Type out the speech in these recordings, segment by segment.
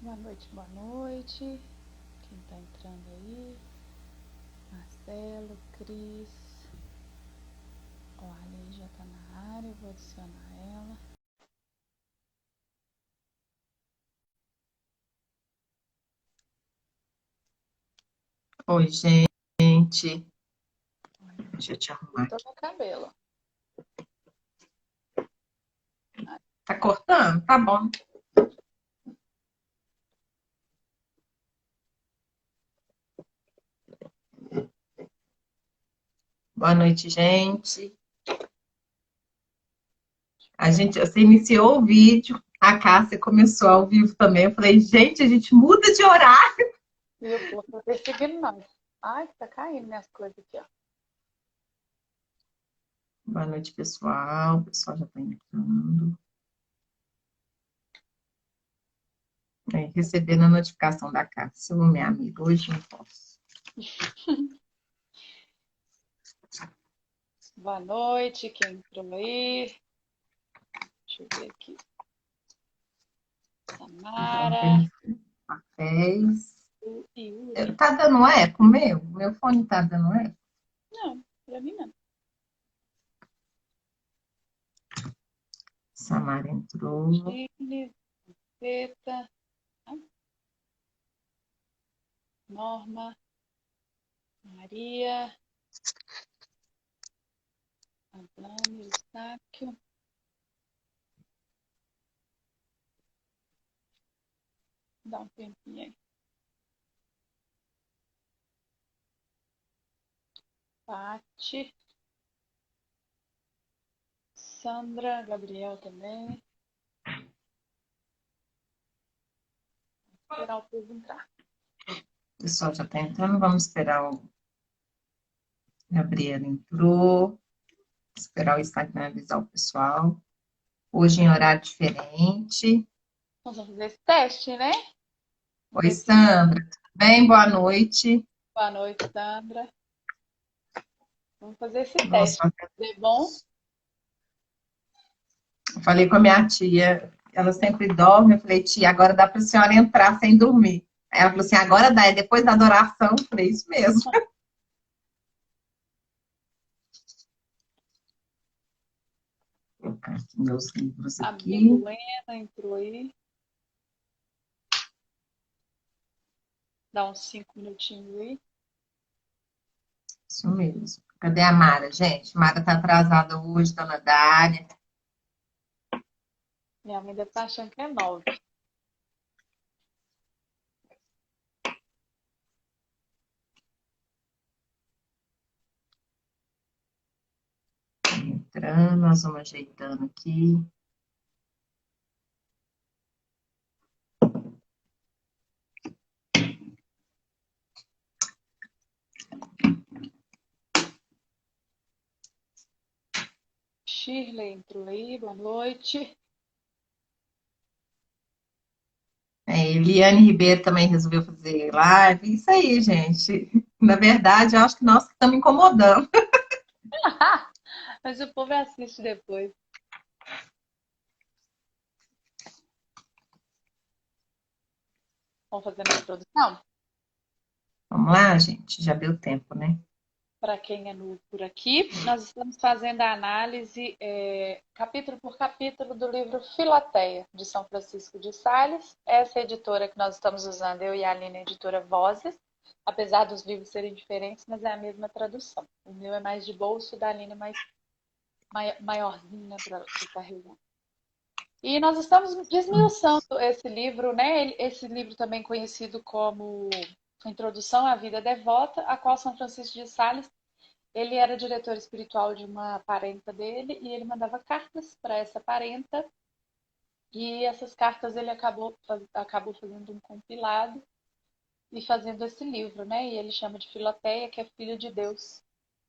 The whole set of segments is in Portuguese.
Boa noite, boa noite. Quem tá entrando aí? Marcelo, Cris. Ó, a Arlene já tá na área, eu vou adicionar ela. Oi, gente. Deixa eu te arrumar Tô aqui. no cabelo. Tá cortando? Tá bom. Boa noite, gente. Você iniciou o vídeo, a Cássia começou ao vivo também. Eu falei, gente, a gente muda de horário. E o povo tá perseguindo nós. Ai, tá caindo minhas coisas aqui, ó. Boa noite, pessoal. O pessoal já tá entrando. Recebendo a notificação da Cássia, minha amiga. Hoje não posso. Boa noite, quem entrou aí? Deixa eu ver aqui. Então, Samara. temos papéis. Yuri. Tá dando eco meu? Meu fone tá dando eco? Não, pra mim não. Samara entrou. Chile, Peta, Norma, Maria, Adane, Eustáquio. Dá um tempinho aí. Pati, Sandra, Gabriel também. Vou esperar o povo entrar. O pessoal já tá entrando. Vamos esperar o Gabriela entrou. Esperar o Instagram avisar o pessoal. Hoje em horário diferente. Nós vamos fazer esse teste, né? Vamos Oi, ver se. Sandra. Tudo bem? Boa noite. Boa noite, Sandra. Vamos fazer esse teste. Nossa, É bom? eu falei com a minha tia, ela sempre dorme. Eu falei, tia, agora dá para a senhora entrar sem dormir. Aí ela falou assim, agora dá, é depois da adoração. Eu falei, isso mesmo. Vou colocar aqui meus livros A aqui. Milena entrou aí. Dá uns 5 minutinhos aí. Isso mesmo. Cadê a Mara, gente? Mara tá atrasada hoje, dona Dália. Minha mãe deve estar achando que é 9. Entrando, nós vamos ajeitando aqui. Shirley entrou aí. Boa noite. Eliane Ribeiro também resolveu fazer live. Isso aí, gente. Na verdade, eu acho que nós que estamos incomodando. Mas o povo assiste depois. Vamos fazer a introdução? Vamos lá, gente. Já deu tempo, né? Para quem é novo por aqui, nós estamos fazendo a análise capítulo por capítulo do livro Filoteia, de São Francisco de Sales. Essa editora que nós estamos usando, eu e a Aline, a editora Vozes, apesar dos livros serem diferentes, mas é a mesma tradução. O meu é mais de bolso, o da Aline é mais maiorzinho, né, para carregar. E nós estamos desmiuçando esse livro, né? Esse livro também conhecido como Introdução à Vida Devota, a qual São Francisco de Sales ele era diretor espiritual de uma parenta dele e ele mandava cartas para essa parenta. E essas cartas ele acabou fazendo um compilado e fazendo esse livro, né? E ele chama de Filoteia, que é filha de Deus.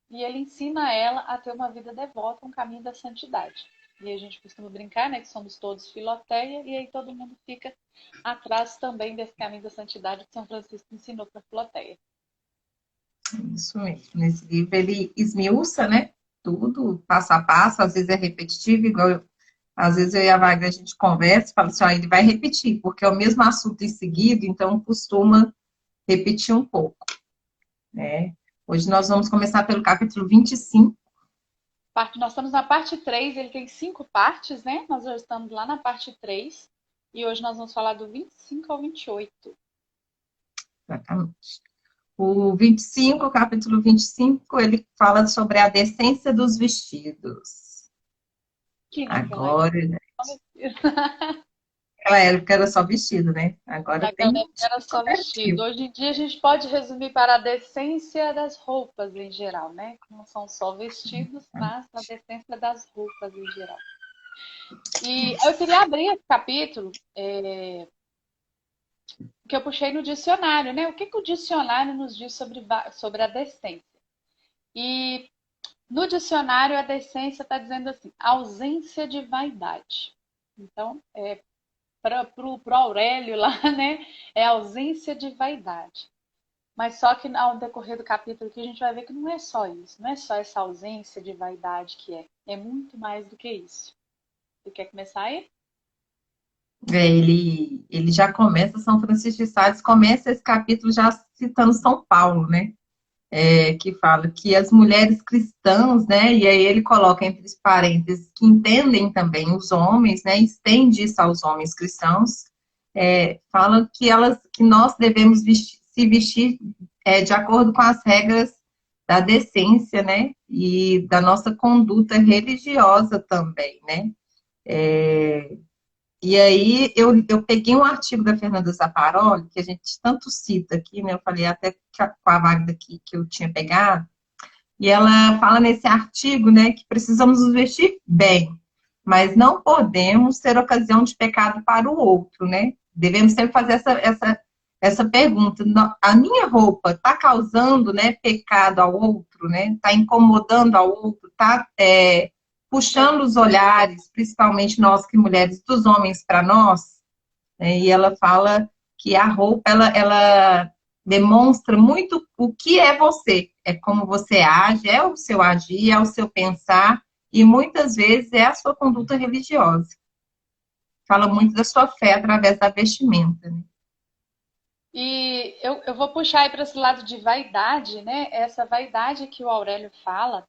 E ele ensina ela a ter uma vida devota, um caminho da santidade. E a gente costuma brincar, né, que somos todos Filoteia, e aí todo mundo fica atrás também desse caminho da santidade que São Francisco ensinou para Filoteia. Isso mesmo. Nesse livro ele esmiuça, né? Tudo, passo a passo. Às vezes é repetitivo, igual Às vezes eu e a Wagner, a gente conversa e fala assim, ó, ele vai repetir, porque é o mesmo assunto em seguida, então costuma repetir um pouco, né? Hoje nós vamos começar pelo capítulo 25. Nós estamos na parte 3, ele tem 5 partes, né? Nós já estamos lá na parte 3. E hoje nós vamos falar do 25 ao 28. Exatamente. O 25, o capítulo 25, ele fala sobre a decência dos vestidos. Que naquela Agora, né? Naquela época era só vestido, né? Agora tem um época era tipo só vestido. coletivo. Hoje em dia a gente pode resumir para a decência das roupas em geral, né? Não são só vestidos, mas a decência das roupas em geral. E eu queria abrir esse capítulo que eu puxei no dicionário, né? O que o dicionário nos diz sobre a decência? E no dicionário, a decência está dizendo assim, ausência de vaidade. Então, para o Aurélio lá, né, é ausência de vaidade. Mas só que ao decorrer do capítulo aqui, a gente vai ver que não é só isso, não é só essa ausência de vaidade que é muito mais do que isso. Você quer começar aí? Ele já começa, São Francisco de Sales começa esse capítulo já citando São Paulo, né? Que fala que as mulheres cristãs, né? E aí ele coloca entre os parênteses que entendem também os homens, né? Estende isso aos homens cristãos. Fala que nós devemos se vestir de acordo com as regras da decência, né? E da nossa conduta religiosa também, né? E aí eu peguei um artigo da Fernanda Zapparoli, que a gente tanto cita aqui, né? Eu falei até com a Magda aqui que eu tinha pegado, e ela fala nesse artigo, né, que precisamos nos vestir bem, mas não podemos ser ocasião de pecado para o outro, né? Devemos sempre fazer essa pergunta. A minha roupa está causando, né, pecado ao outro, né? Está incomodando ao outro, está puxando os olhares, principalmente nós que mulheres, dos homens para nós, né? E ela fala que a roupa, ela demonstra muito o que é você, é como você age, é o seu agir, é o seu pensar, e muitas vezes é a sua conduta religiosa. Fala muito da sua fé através da vestimenta, né? E eu vou puxar aí para esse lado de vaidade, né? Essa vaidade que o Aurélio fala,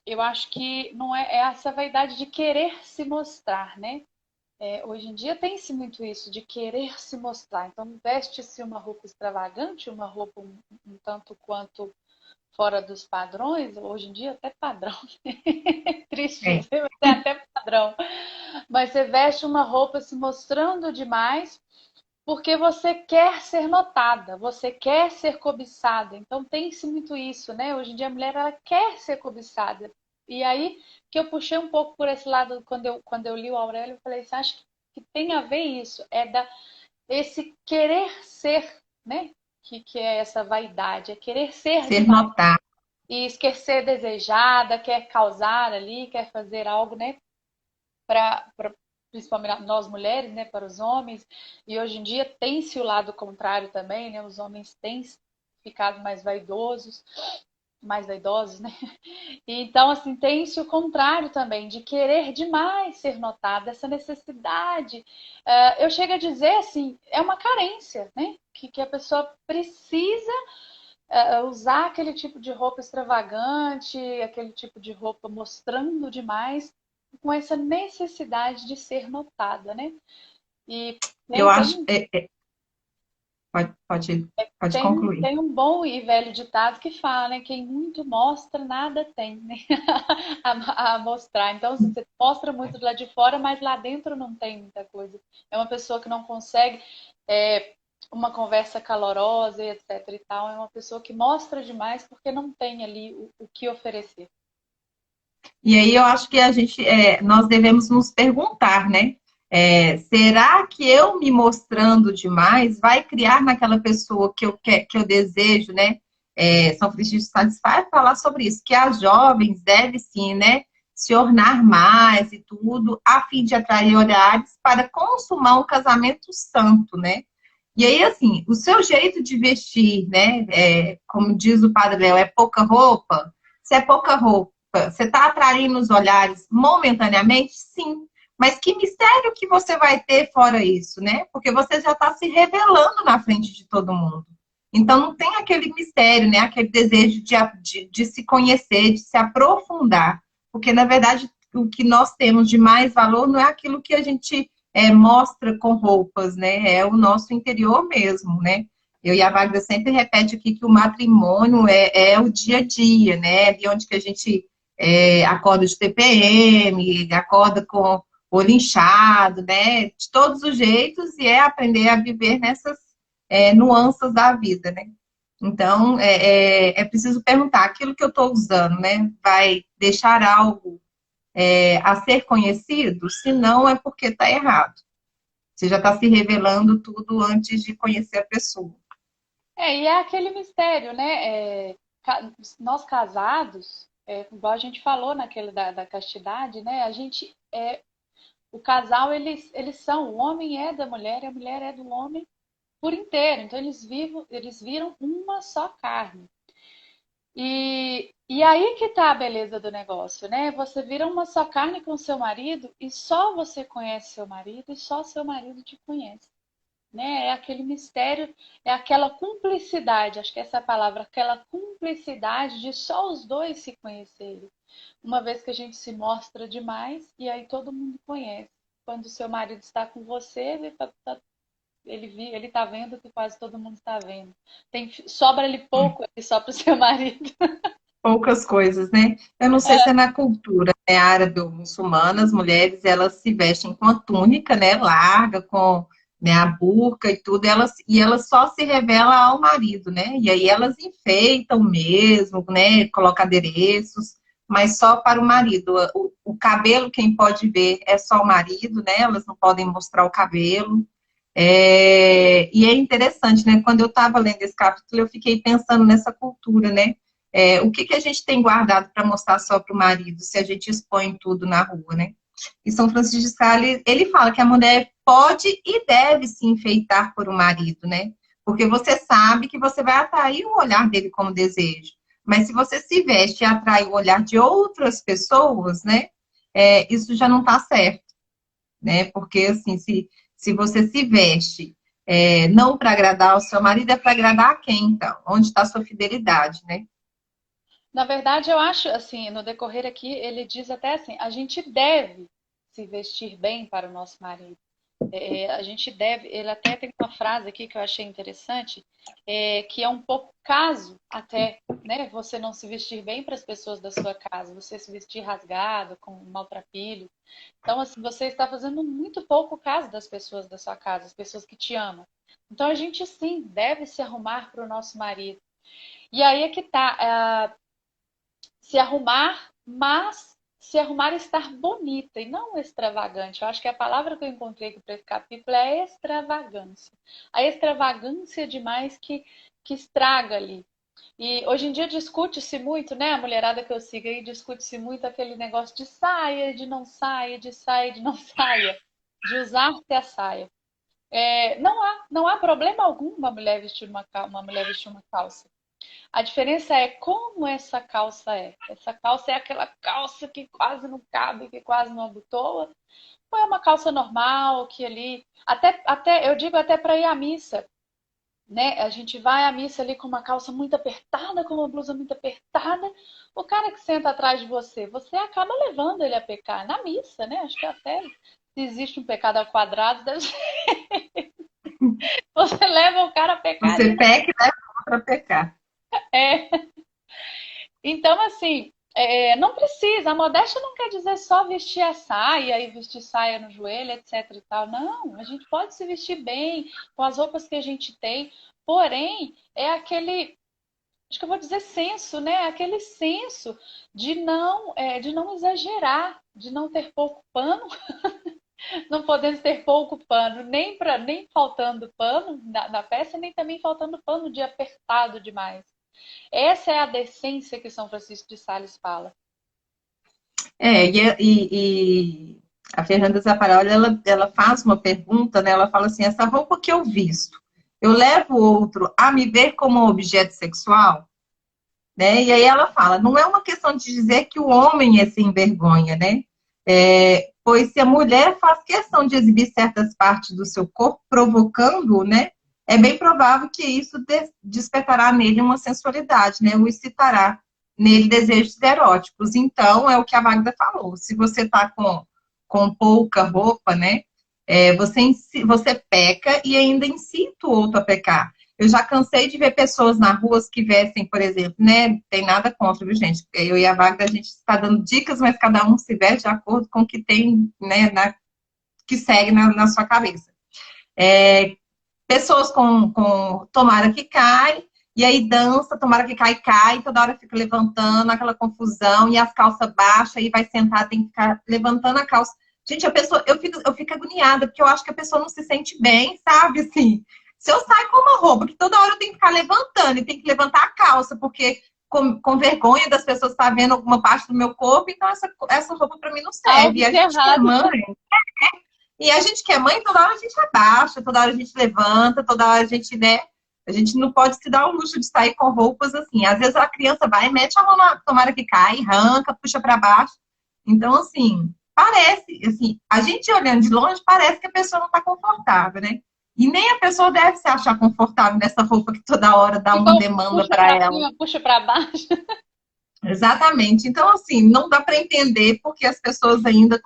eu acho que não é essa vaidade de querer se mostrar, né? Hoje em dia tem-se muito isso, de querer se mostrar. Então, veste-se uma roupa extravagante, uma roupa um tanto quanto fora dos padrões. Hoje em dia, até padrão. Triste É, dizer, mas é até padrão. Mas você veste uma roupa se mostrando demais porque você quer ser notada, você quer ser cobiçada. Então tem-se muito isso, né? Hoje em dia a mulher ela quer ser cobiçada. E aí que eu puxei um pouco por esse lado quando eu li o Aurélio, eu falei, você acha que tem a ver isso? Esse querer ser, né? Que é essa vaidade, é querer ser ser demais. notado. E quer ser desejada, quer causar ali, quer fazer algo, né? Para principalmente nós mulheres, né, para os homens, e hoje em dia tem-se o lado contrário também, né, os homens têm ficado mais vaidosos, né, e então, assim, tem-se o contrário também, de querer demais ser notado, essa necessidade, eu chego a dizer, assim, é uma carência, né, que a pessoa precisa usar aquele tipo de roupa extravagante, aquele tipo de roupa mostrando demais, com essa necessidade de ser notada, né? E Eu tem, acho. tem, Pode concluir. tem um bom e velho ditado que fala, né? Quem muito mostra, nada tem, né? a mostrar. Então, você mostra muito lá de fora, mas lá dentro não tem muita coisa. É uma pessoa que não consegue uma conversa calorosa, etc e tal. É uma pessoa que mostra demais porque não tem ali o que oferecer. E aí eu acho que nós devemos nos perguntar, né? Será que eu me mostrando demais vai criar naquela pessoa que eu desejo, né? São Francisco de Sales vai falar sobre isso, que as jovens devem sim, né? Se ornar mais e tudo, a fim de atrair olhares para consumar um casamento santo, né? E aí, assim, o seu jeito de vestir, né? Como diz o Padre Léo, é pouca roupa? Se é pouca roupa, você está atraindo os olhares momentaneamente? Sim, Mas que mistério que você vai ter fora isso, né? Porque você já está se revelando na frente de todo mundo. Então, não tem aquele mistério, né? Aquele desejo de se conhecer, de se aprofundar. Porque, na verdade, o que nós temos de mais valor não é aquilo que a gente mostra com roupas, né? É o nosso interior mesmo, né? Eu e a Wagner sempre repete aqui que o matrimônio é o dia a dia, né? De onde que a gente acorda de TPM, acorda com o olho inchado, né? De todos os jeitos, e é aprender a viver nessas nuances da vida, né? Então, é preciso perguntar, aquilo que eu estou usando, né? Vai deixar algo a ser conhecido? Se não, é porque está errado. Você já está se revelando tudo antes de conhecer a pessoa. E é aquele mistério, né? Nós casados, igual a gente falou naquele da castidade, né? O casal, eles são, o homem é da mulher e a mulher é do homem por inteiro. Então, eles viram uma só carne. E aí que tá a beleza do negócio, né? Você vira uma só carne com seu marido e só você conhece seu marido e só seu marido te conhece, né? É aquele mistério, é aquela cumplicidade, acho que essa é a palavra, aquela cumplicidade de só os dois se conhecerem. Uma vez que a gente se mostra demais e aí todo mundo conhece. Quando o seu marido está com você, ele tá vendo que quase todo mundo está vendo. Sobra ele pouco só para o seu marido. Poucas coisas, né? Eu não sei se é na cultura, né, árabe ou muçulmana, as mulheres, elas se vestem com a túnica, né, larga, com, né, a burca e tudo, e elas só se revelam ao marido, né? E aí elas enfeitam mesmo, né, colocam adereços, mas só para o marido. O cabelo, quem pode ver é só o marido, né? Elas não podem mostrar o cabelo. E é interessante, né? Quando eu estava lendo esse capítulo, eu fiquei pensando nessa cultura, né? O que a gente tem guardado para mostrar só para o marido, se a gente expõe tudo na rua, né? E São Francisco de Sales, ele fala que a mulher pode e deve se enfeitar por um marido, né? Porque você sabe que você vai atrair o olhar dele como desejo. Mas se você se veste e atrai o olhar de outras pessoas, né? Isso já não está certo, né? Porque, assim, se você se veste não para agradar o seu marido, é para agradar a quem, então? Onde está a sua fidelidade, né? Na verdade, eu acho, assim, no decorrer aqui, ele diz até assim, a gente deve se vestir bem para o nosso marido. A gente deve, ele até tem uma frase aqui que eu achei interessante, que é um pouco caso até, né? Você não se vestir bem para as pessoas da sua casa, você se vestir rasgado, com maltrapilho. Então, assim, você está fazendo muito pouco caso das pessoas da sua casa, as pessoas que te amam. Então, a gente sim deve se arrumar para o nosso marido. E aí é que tá, se arrumar, mas se arrumar e estar bonita e não extravagante. Eu acho que a palavra que eu encontrei aqui para esse capítulo é extravagância. A extravagância demais que estraga ali. E hoje em dia discute-se muito, né? A mulherada que eu sigo aí discute-se muito aquele negócio de saia, de não saia, de saia, de não saia, de usar-se a saia. Não há problema algum uma mulher vestir uma calça. A diferença é como essa calça é. Essa calça é aquela calça que quase não cabe, que quase não abotoa. Ou é uma calça normal, que ali. Eu digo até para ir à missa, né? A gente vai à missa ali com uma calça muito apertada, com uma blusa muito apertada. O cara que senta atrás de você, você acaba levando ele a pecar na missa, né? Acho que até se existe um pecado ao quadrado, deve ser. Você leva o cara a pecar Você ali. peca e leva para pecar. É. Então, assim, não precisa. A modéstia não quer dizer só vestir a saia e vestir saia no joelho, etc e tal. Não, a gente pode se vestir bem com as roupas que a gente tem. Porém, é aquele, acho que eu vou dizer senso, né? Aquele senso de não exagerar, de não ter pouco pano, não podendo ter pouco pano, nem faltando pano na peça, nem também faltando pano de apertado demais. Essa é a decência que São Francisco de Sales fala. E a Fernanda Zapparoli, ela faz uma pergunta, né? Ela fala assim, essa roupa que eu visto, eu levo o outro a me ver como um objeto sexual? Né? E aí ela fala, não é uma questão de dizer que o homem é sem vergonha, né? pois se a mulher faz questão de exibir certas partes do seu corpo, provocando, né, é bem provável que isso despertará nele uma sensualidade, né, o excitará nele desejos eróticos. Então, é o que a Magda falou, se você está com pouca roupa, né, você peca e ainda incita o outro a pecar. Eu já cansei de ver pessoas na rua que vestem, por exemplo, né? Tem nada contra, viu, gente? Eu e a Wagner, a gente está dando dicas, mas cada um se veste de acordo com o que tem, né? Que segue na sua cabeça. Pessoas com tomara que cai, e aí dança, tomara que cai, toda hora fica levantando, aquela confusão, e as calças baixas, e vai sentar, tem que ficar levantando a calça. Gente, eu fico agoniada, porque eu acho que a pessoa não se sente bem, sabe? Assim, se eu saio com uma roupa que toda hora eu tenho que ficar levantando, e tenho que levantar a calça, porque com vergonha das pessoas estar vendo alguma parte do meu corpo, então essa roupa para mim não serve. Algo E a de gente que é errado. mãe, e a gente que é mãe, toda hora a gente abaixa, toda hora a gente levanta, toda hora a gente, né? A gente não pode se dar o luxo de sair com roupas assim. Às vezes a criança vai, mete a mão na tomara que cai, arranca, puxa para baixo. Então, assim, parece, assim, a gente olhando de longe, parece que a pessoa não está confortável, né? E nem a pessoa deve se achar confortável nessa roupa que toda hora dá uma Igual demanda puxa para para ela. cima, puxa para baixo. Exatamente. Então, assim, não dá para entender porque as pessoas ainda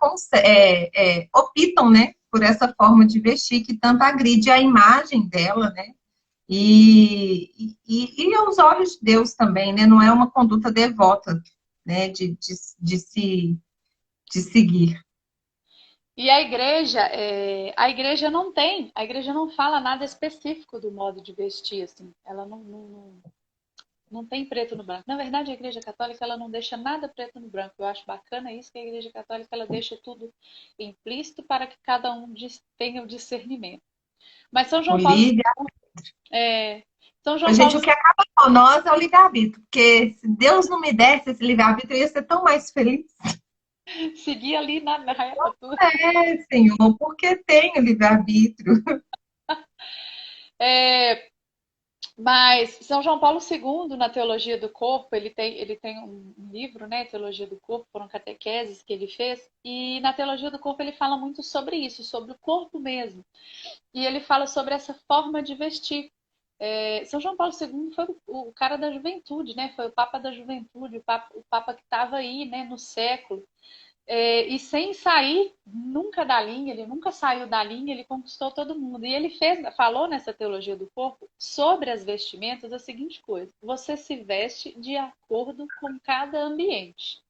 optam, né, por essa forma de vestir que tanto agride a imagem dela, né? E aos olhos de Deus também, né? Não é uma conduta devota, né, de seguir. E a igreja não tem, a igreja não fala nada específico do modo de vestir, assim. Ela não tem preto no branco. Na verdade, a igreja católica, ela não deixa nada preto no branco. Eu acho bacana isso, que a igreja católica, ela deixa tudo implícito para que cada um tenha o discernimento. Mas São O João Paulo, livre. é, São João Gente, Paulo o que acaba com nós é o livre-arbítrio, porque se Deus não me desse esse livre-arbítrio, eu ia ser tão mais feliz. seguia ali na reta toda. É, Senhor, porque tenho livre-arbítrio. É, mas São João Paulo II, na Teologia do Corpo, ele tem um livro, né, Teologia do Corpo, foram catequeses que ele fez, e na Teologia do Corpo ele fala muito sobre isso, sobre o corpo mesmo. E ele fala sobre essa forma de vestir. São João Paulo II foi o cara da juventude, né? Foi o Papa da juventude, o Papa que estava aí, né, no século. E sem sair nunca da linha, ele nunca saiu da linha, ele conquistou todo mundo. E ele falou nessa teologia do corpo sobre as vestimentas a seguinte coisa: você se veste de acordo com cada ambiente.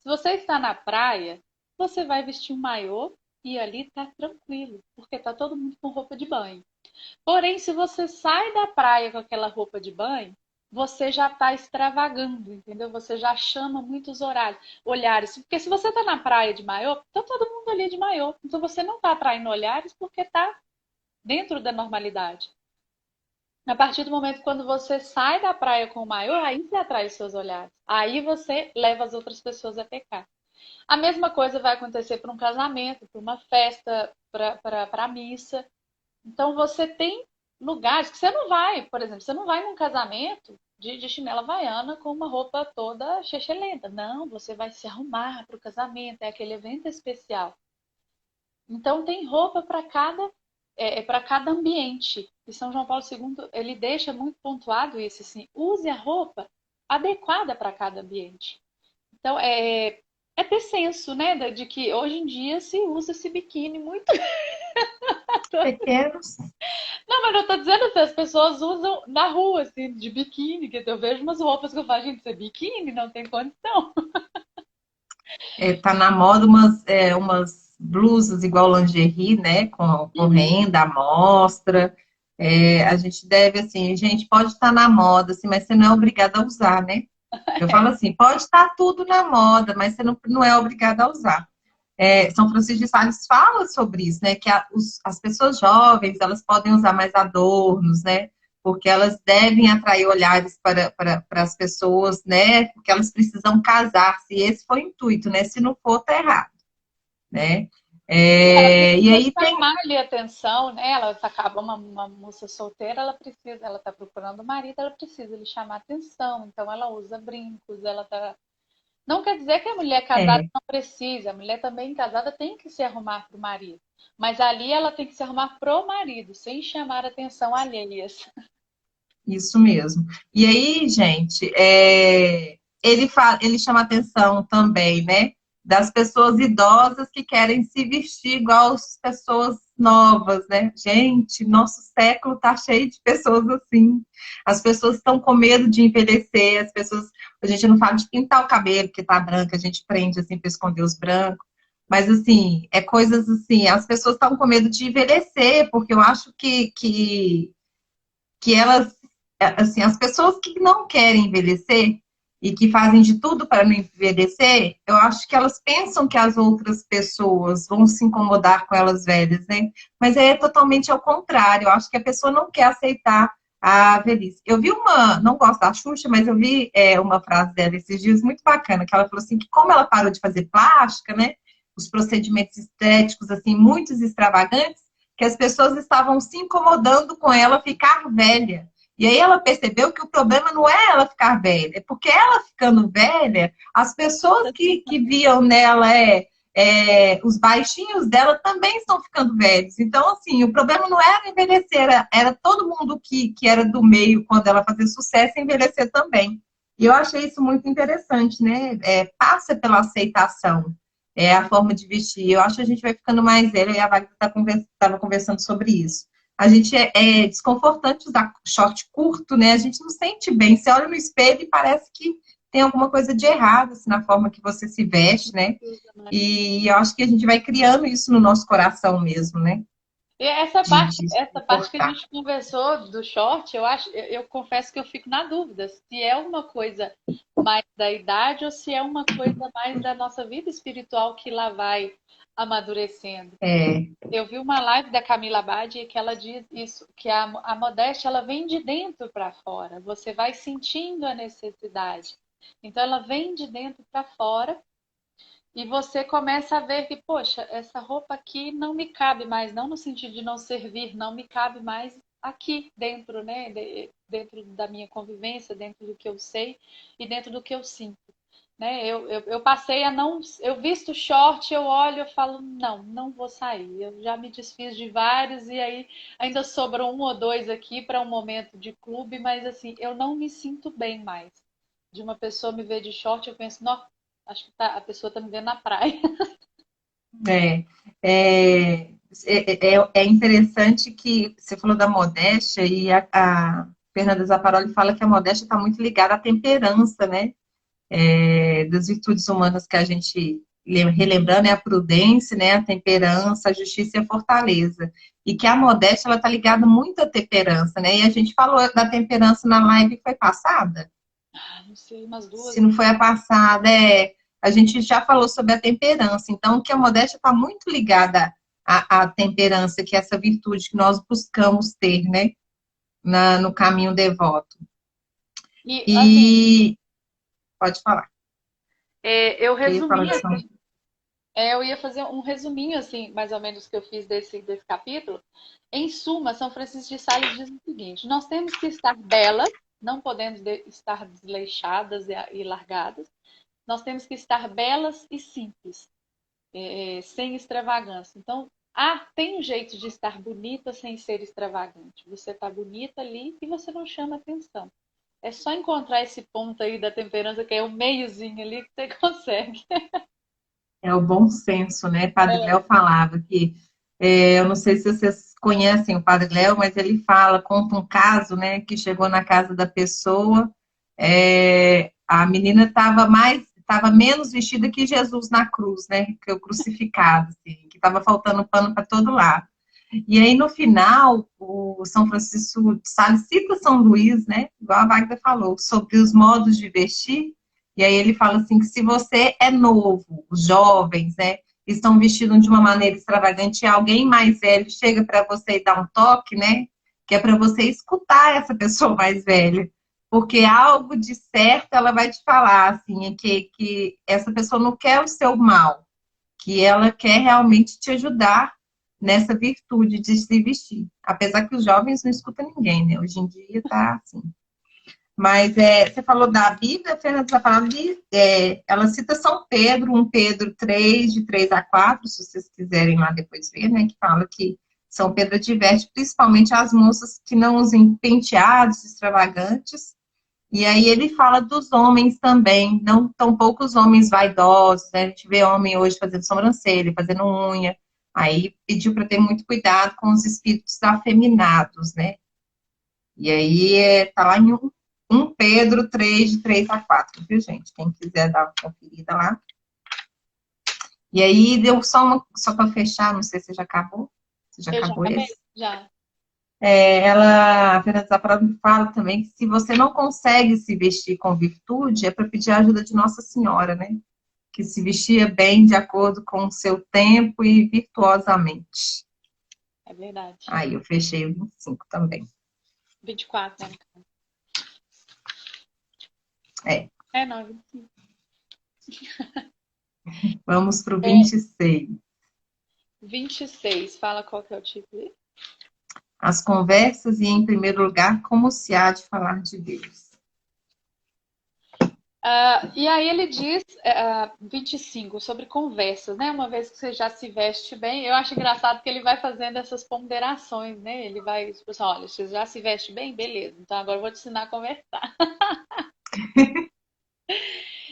Se você está na praia, você vai vestir um maiô e ali está tranquilo, porque está todo mundo com roupa de banho. Porém, se você sai da praia com aquela roupa de banho, você já está extravagando, entendeu? Você já chama muitos olhares. Porque se você está na praia de maiô, está todo mundo ali de maiô. Então você não está atraindo olhares porque está dentro da normalidade. A partir do momento quando você sai da praia com o maiô, aí você atrai os seus olhares. Aí você leva as outras pessoas a pecar. A mesma coisa vai acontecer para um casamento, para uma festa, para a missa. Então você tem lugares que você não vai, por exemplo, você não vai num casamento de chinela havaiana com uma roupa toda chechelenta. Não, você vai se arrumar para o casamento, é aquele evento especial. Então tem roupa para cada ambiente. E São João Paulo II, ele deixa muito pontuado isso, assim, use a roupa adequada para cada ambiente. Então, é ter senso, né, de que hoje em dia se usa esse biquíni muito. Pequenos. Não, mas eu tô dizendo que as pessoas usam na rua, assim, de biquíni, que eu vejo umas roupas que eu falo, gente, isso é biquíni, não tem condição. Tá na moda umas blusas igual lingerie, né? Com renda, à mostra. A gente deve, assim, gente, pode estar na moda, assim, mas você não é obrigada a usar, né? Eu falo assim, pode estar tudo na moda, mas você não é obrigada a usar. São Francisco de Sales fala sobre isso, né? Que as pessoas jovens, elas podem usar mais adornos, né? Porque elas devem atrair olhares para as pessoas, né? Porque elas precisam casar-se. Esse foi o intuito, né? Se não for, tá errado, né? Ela E precisa aí tem chamar ali a atenção, né? Ela acaba uma moça solteira, ela tá procurando um marido, ela precisa lhe chamar a atenção, então ela usa brincos, ela tá Não quer dizer que a mulher casada É, não precisa. A mulher também casada tem que se arrumar para o marido. Mas ali ela tem que se arrumar pro marido, sem chamar atenção alheias. isso mesmo. E aí, gente, ele chama atenção também, né? Das pessoas idosas que querem se vestir igual as pessoas novas, né? Gente, nosso século tá cheio de pessoas assim. As pessoas estão com medo de envelhecer, as pessoas. A gente não fala de pintar o cabelo, que tá branco, a gente prende assim para esconder os brancos. Mas, assim, é coisas assim, as pessoas estão com medo de envelhecer, porque eu acho que elas, assim, as pessoas que não querem envelhecer e que fazem de tudo para não envelhecer, eu acho que elas pensam que as outras pessoas vão se incomodar com elas velhas, né? Mas é totalmente ao contrário. Eu acho que a pessoa não quer aceitar a velhice. Eu vi não gosto da Xuxa, mas eu vi uma frase dela esses dias muito bacana, que ela falou assim, que como ela parou de fazer plástica, né? Os procedimentos estéticos, assim, muitos extravagantes, que as pessoas estavam se incomodando com ela ficar velha. E aí ela percebeu que o problema não é ela ficar velha, é porque ela ficando velha, as pessoas que viam nela os baixinhos dela também estão ficando velhos. Então, assim, o problema não era envelhecer, era todo mundo que era do meio, quando ela fazia sucesso, envelhecer também. E eu achei isso muito interessante, né? Passa pela aceitação a forma de vestir. Eu acho que a gente vai ficando mais velha, e a Wagner estava conversando sobre isso. A gente é desconfortante usar short curto, né? A gente não sente bem. Você olha no espelho e parece que tem alguma coisa de errado assim, na forma que você se veste, né? E eu acho que a gente vai criando isso no nosso coração mesmo, né? E De essa parte que a suportar. gente conversou do short, eu confesso que eu fico na dúvida se é uma coisa mais da idade ou se é uma coisa mais da nossa vida espiritual que lá vai amadurecendo. É, Eu vi uma live da Camila Abad que ela diz isso, que a modéstia ela vem de dentro para fora. Você vai sentindo a necessidade. Então ela vem de dentro para fora e você começa a ver que, poxa, essa roupa aqui não me cabe mais, não no sentido de não servir, não me cabe mais aqui dentro, né? Dentro da minha convivência, dentro do que eu sei e dentro do que eu sinto. Né? Eu passei a não. Eu visto short, eu olho e falo, não, não vou sair. Eu já me desfiz de vários e aí ainda sobrou um ou dois aqui para um momento de clube, mas assim, eu não me sinto bem mais. De uma pessoa me ver de short, eu penso, não, acho que a pessoa está me vendo na praia. é, é interessante que você falou da modéstia e a Fernanda Zapparoli fala que a modéstia está muito ligada à temperança, né? Das virtudes humanas que a gente relembrando é a prudência, né, a temperança, a justiça e a fortaleza. E que a modéstia ela está ligada muito à temperança, né? E a gente falou da temperança na live que foi passada. Não sei, umas duas. Se não foi a passada, a gente já falou sobre a temperança. Então, que a modéstia está muito ligada à temperança, que é essa virtude que nós buscamos ter, né, no caminho devoto. E assim, E pode falar. eu Eu ia falar resumi de São. assim, eu ia fazer um resuminho, assim, mais ou menos, que eu fiz desse capítulo. Em suma, São Francisco de Sales diz o seguinte: nós temos que estar belas, não podemos estar desleixadas e largadas. Nós temos que estar belas e simples, sem extravagância. Então, tem um jeito de estar bonita sem ser extravagante. Você está bonita ali e você não chama atenção. É só encontrar esse ponto aí da temperança, que é o meiozinho ali, que você consegue. É o bom senso, né? Padre Léo falava que, eu não sei se vocês conhecem o Padre Léo, mas ele fala, conta um caso, né, que chegou na casa da pessoa, a menina estava menos vestida que Jesus na cruz, né, que o crucificado, assim, que estava faltando pano para todo lado. E aí, no final, o São Francisco de Sales cita São Luís, né? Igual a Wagner falou, sobre os modos de vestir. E aí ele fala assim, que se você é novo, os jovens, né? Estão vestidos de uma maneira extravagante e alguém mais velho chega para você e dá um toque, né? Que é para você escutar essa pessoa mais velha. Porque algo de certo ela vai te falar, assim, é que essa pessoa não quer o seu mal, que ela quer realmente te ajudar nessa virtude de se vestir. Apesar que os jovens não escutam ninguém, né? Hoje em dia tá assim. Mas você falou da Bíblia, a Fernanda está falando ela cita São Pedro, 1 Pedro 3 de 3 a 4, se vocês quiserem lá depois ver, né? Que fala que São Pedro adverte principalmente as moças que não usem penteados extravagantes. E aí ele fala dos homens também, não tão poucos homens vaidosos, né? A gente vê homem hoje fazendo sobrancelha, fazendo unha. Aí pediu para ter muito cuidado com os espíritos afeminados, né? E aí tá lá em 1 Pedro 3 de 3 a 4, viu, gente? Quem quiser dar uma conferida lá. E aí deu só para fechar, não sei se já acabou. Você já Eu já acabou acabei? esse? Já. A Fernanda Zaparado fala também que se você não consegue se vestir com virtude, é para pedir a ajuda de Nossa Senhora, né? Que se vestia bem de acordo com o seu tempo e virtuosamente. É verdade. Aí eu fechei o 25 também. 24, né? É, É, não, 25. vamos para o É, 26. 26. Fala qual que é o título aí. As conversas e, em primeiro lugar, como se há de falar de Deus. E aí ele diz, 25, sobre conversas, né? Uma vez que você já se veste bem, eu acho engraçado que ele vai fazendo essas ponderações, né? Ele vai, tipo assim, olha, você já se veste bem? Beleza, então agora eu vou te ensinar a conversar.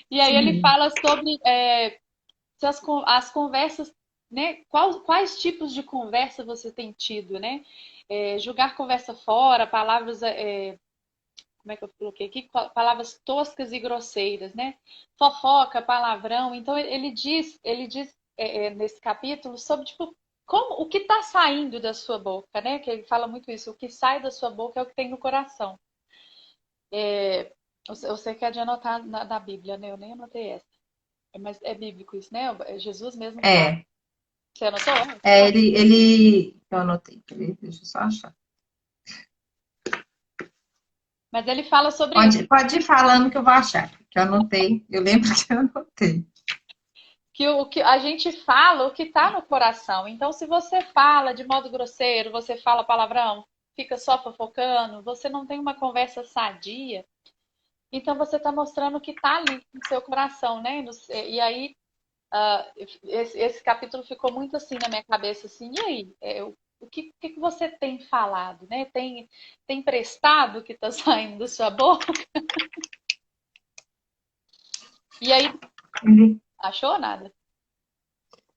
E aí ele Sim. fala sobre se as conversas, né? Quais tipos de conversa você tem tido, né? Julgar conversa fora, palavras como é que eu coloquei aqui? Palavras toscas e grosseiras, né? Fofoca, palavrão. Então ele diz nesse capítulo sobre tipo como o que está saindo da sua boca, né? Que ele fala muito isso. O que sai da sua boca é o que tem no coração. Você quer de anotar na Bíblia, né? Eu nem anotei essa. Mas é bíblico isso, né? É Jesus mesmo fala. É, Você anotou? eu anotei, peraí, deixa eu só achar. Mas ele fala sobre isso. Pode ir falando que eu vou achar, que eu anotei, eu lembro que eu anotei. Que o que a gente fala, o que está no coração. Então, se você fala de modo grosseiro, você fala palavrão, fica só fofocando, você não tem uma conversa sadia, então você está mostrando o que está ali no seu coração, né? E aí, esse capítulo ficou muito assim na minha cabeça, assim, e aí? O que você tem falado, né? Tem prestado o que está saindo da sua boca? E aí, Ele- achou nada?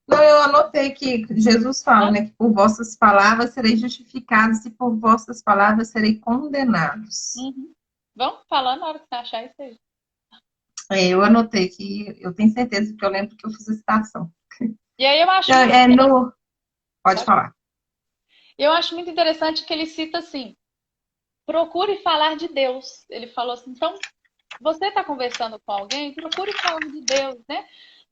Não, eu anotei que Jesus fala, né, que por vossas palavras serei justificados e por vossas palavras serei condenados. Uhum. Vamos falando na hora que você achar isso aí. Eu anotei que eu tenho certeza que eu lembro que eu fiz a citação. E aí eu acho Então, muito pode falar. Eu acho muito interessante que ele cita assim: procure falar de Deus. Ele falou assim, então, você está conversando com alguém, procure falar de Deus, né?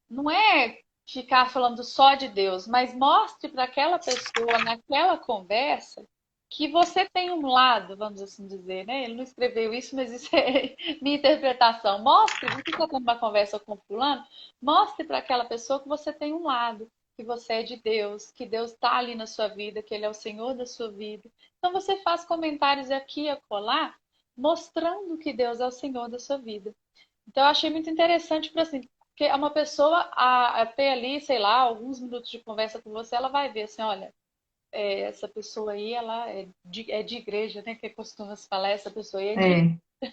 Não é ficar falando só de Deus, mas mostre para aquela pessoa, naquela conversa, que você tem um lado, vamos assim dizer, né? Ele não escreveu isso, mas isso é minha interpretação. Mostre, você está tendo uma conversa com fulano, mostre para aquela pessoa que você tem um lado, que você é de Deus, que Deus está ali na sua vida, que Ele é o Senhor da sua vida. Então você faz comentários aqui e acolá, mostrando que Deus é o Senhor da sua vida. Então eu achei muito interessante para assim, porque é uma pessoa a ter ali, sei lá, alguns minutos de conversa com você, ela vai ver assim, olha, essa pessoa aí, ela é de igreja, né? Que costuma se falar, essa pessoa aí é de igreja. É,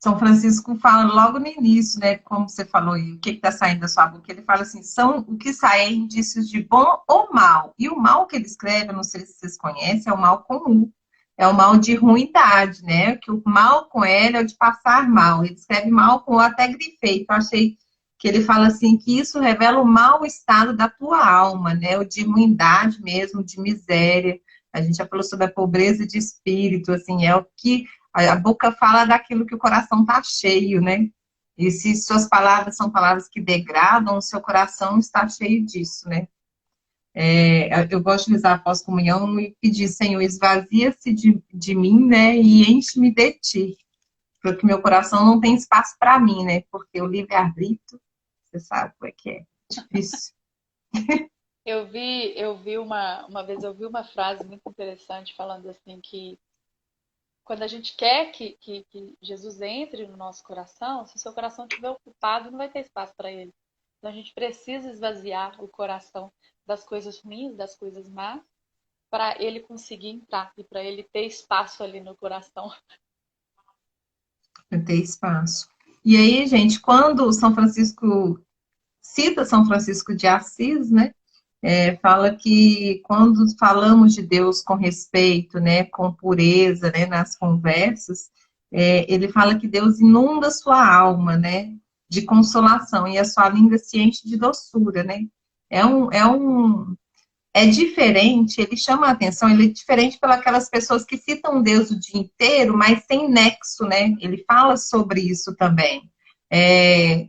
São Francisco fala logo no início, né? Como você falou, e o que está saindo da sua boca? Ele fala assim: são o que sai é indícios de bom ou mal. E o mal que ele escreve, eu não sei se vocês conhecem, é o mal comum. É o mal de ruindade, né? Que o mal com ele é o de passar mal. Ele escreve mal com até grifei. Eu achei que ele fala assim que isso revela o mau estado da tua alma, né? O de ruindade mesmo, de miséria. A gente já falou sobre a pobreza de espírito, assim, é o que a boca fala daquilo que o coração está cheio, né? E se suas palavras são palavras que degradam, o seu coração está cheio disso, né? Eu gosto de rezar a pós-comunhão e pedir, Senhor, esvazia-se de mim, né? E enche-me de ti. Porque meu coração não tem espaço para mim, né? Porque o livre-arbítrio, você sabe como é que é. Difícil. Eu vi uma vez eu vi uma frase muito interessante falando assim que quando a gente quer que Jesus entre no nosso coração, se o seu coração estiver ocupado, não vai ter espaço para ele. Então a gente precisa esvaziar o coração das coisas ruins, das coisas más, para ele conseguir entrar e para ele ter espaço ali no coração. Para ter espaço. E aí, gente, quando São Francisco cita São Francisco de Assis, né? Fala que quando falamos de Deus com respeito, né, com pureza, né, nas conversas, ele fala que Deus inunda sua alma, né, de consolação e a sua língua se enche de doçura, né? É diferente, ele chama a atenção, ele é diferente pelas pessoas que citam Deus o dia inteiro, mas sem nexo, né? Ele fala sobre isso também.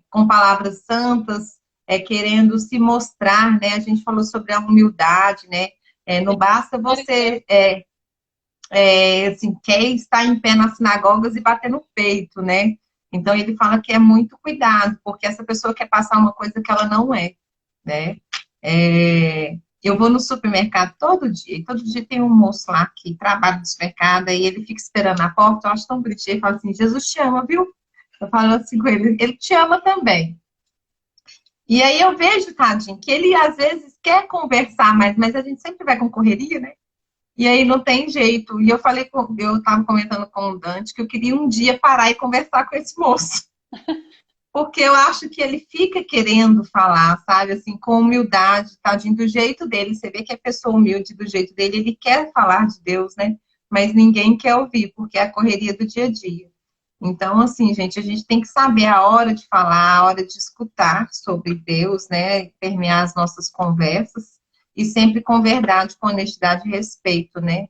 Com palavras santas, querendo se mostrar, né? A gente falou sobre a humildade, né? Não basta você assim, quer estar em pé nas sinagogas e bater no peito, né? Então ele fala que é muito cuidado, porque essa pessoa quer passar uma coisa que ela não é, né? Eu vou no supermercado e todo dia tem um moço lá que trabalha no supermercado, e ele fica esperando na porta, eu acho tão bonitinho, ele fala assim, Jesus te ama, viu? Eu falo assim com ele te ama também. E aí eu vejo, tadinho, que ele às vezes quer conversar, mas a gente sempre vai com correria, né? E aí não tem jeito. E eu estava comentando com o Dante que eu queria um dia parar e conversar com esse moço. Porque eu acho que ele fica querendo falar, sabe, assim, com humildade, tadinho, do jeito dele. Você vê que é pessoa humilde do jeito dele, ele quer falar de Deus, né? Mas ninguém quer ouvir, porque é a correria do dia a dia. Então, assim, gente, a gente tem que saber a hora de falar, a hora de escutar sobre Deus, né? Permear as nossas conversas, e sempre com verdade, com honestidade e respeito, né?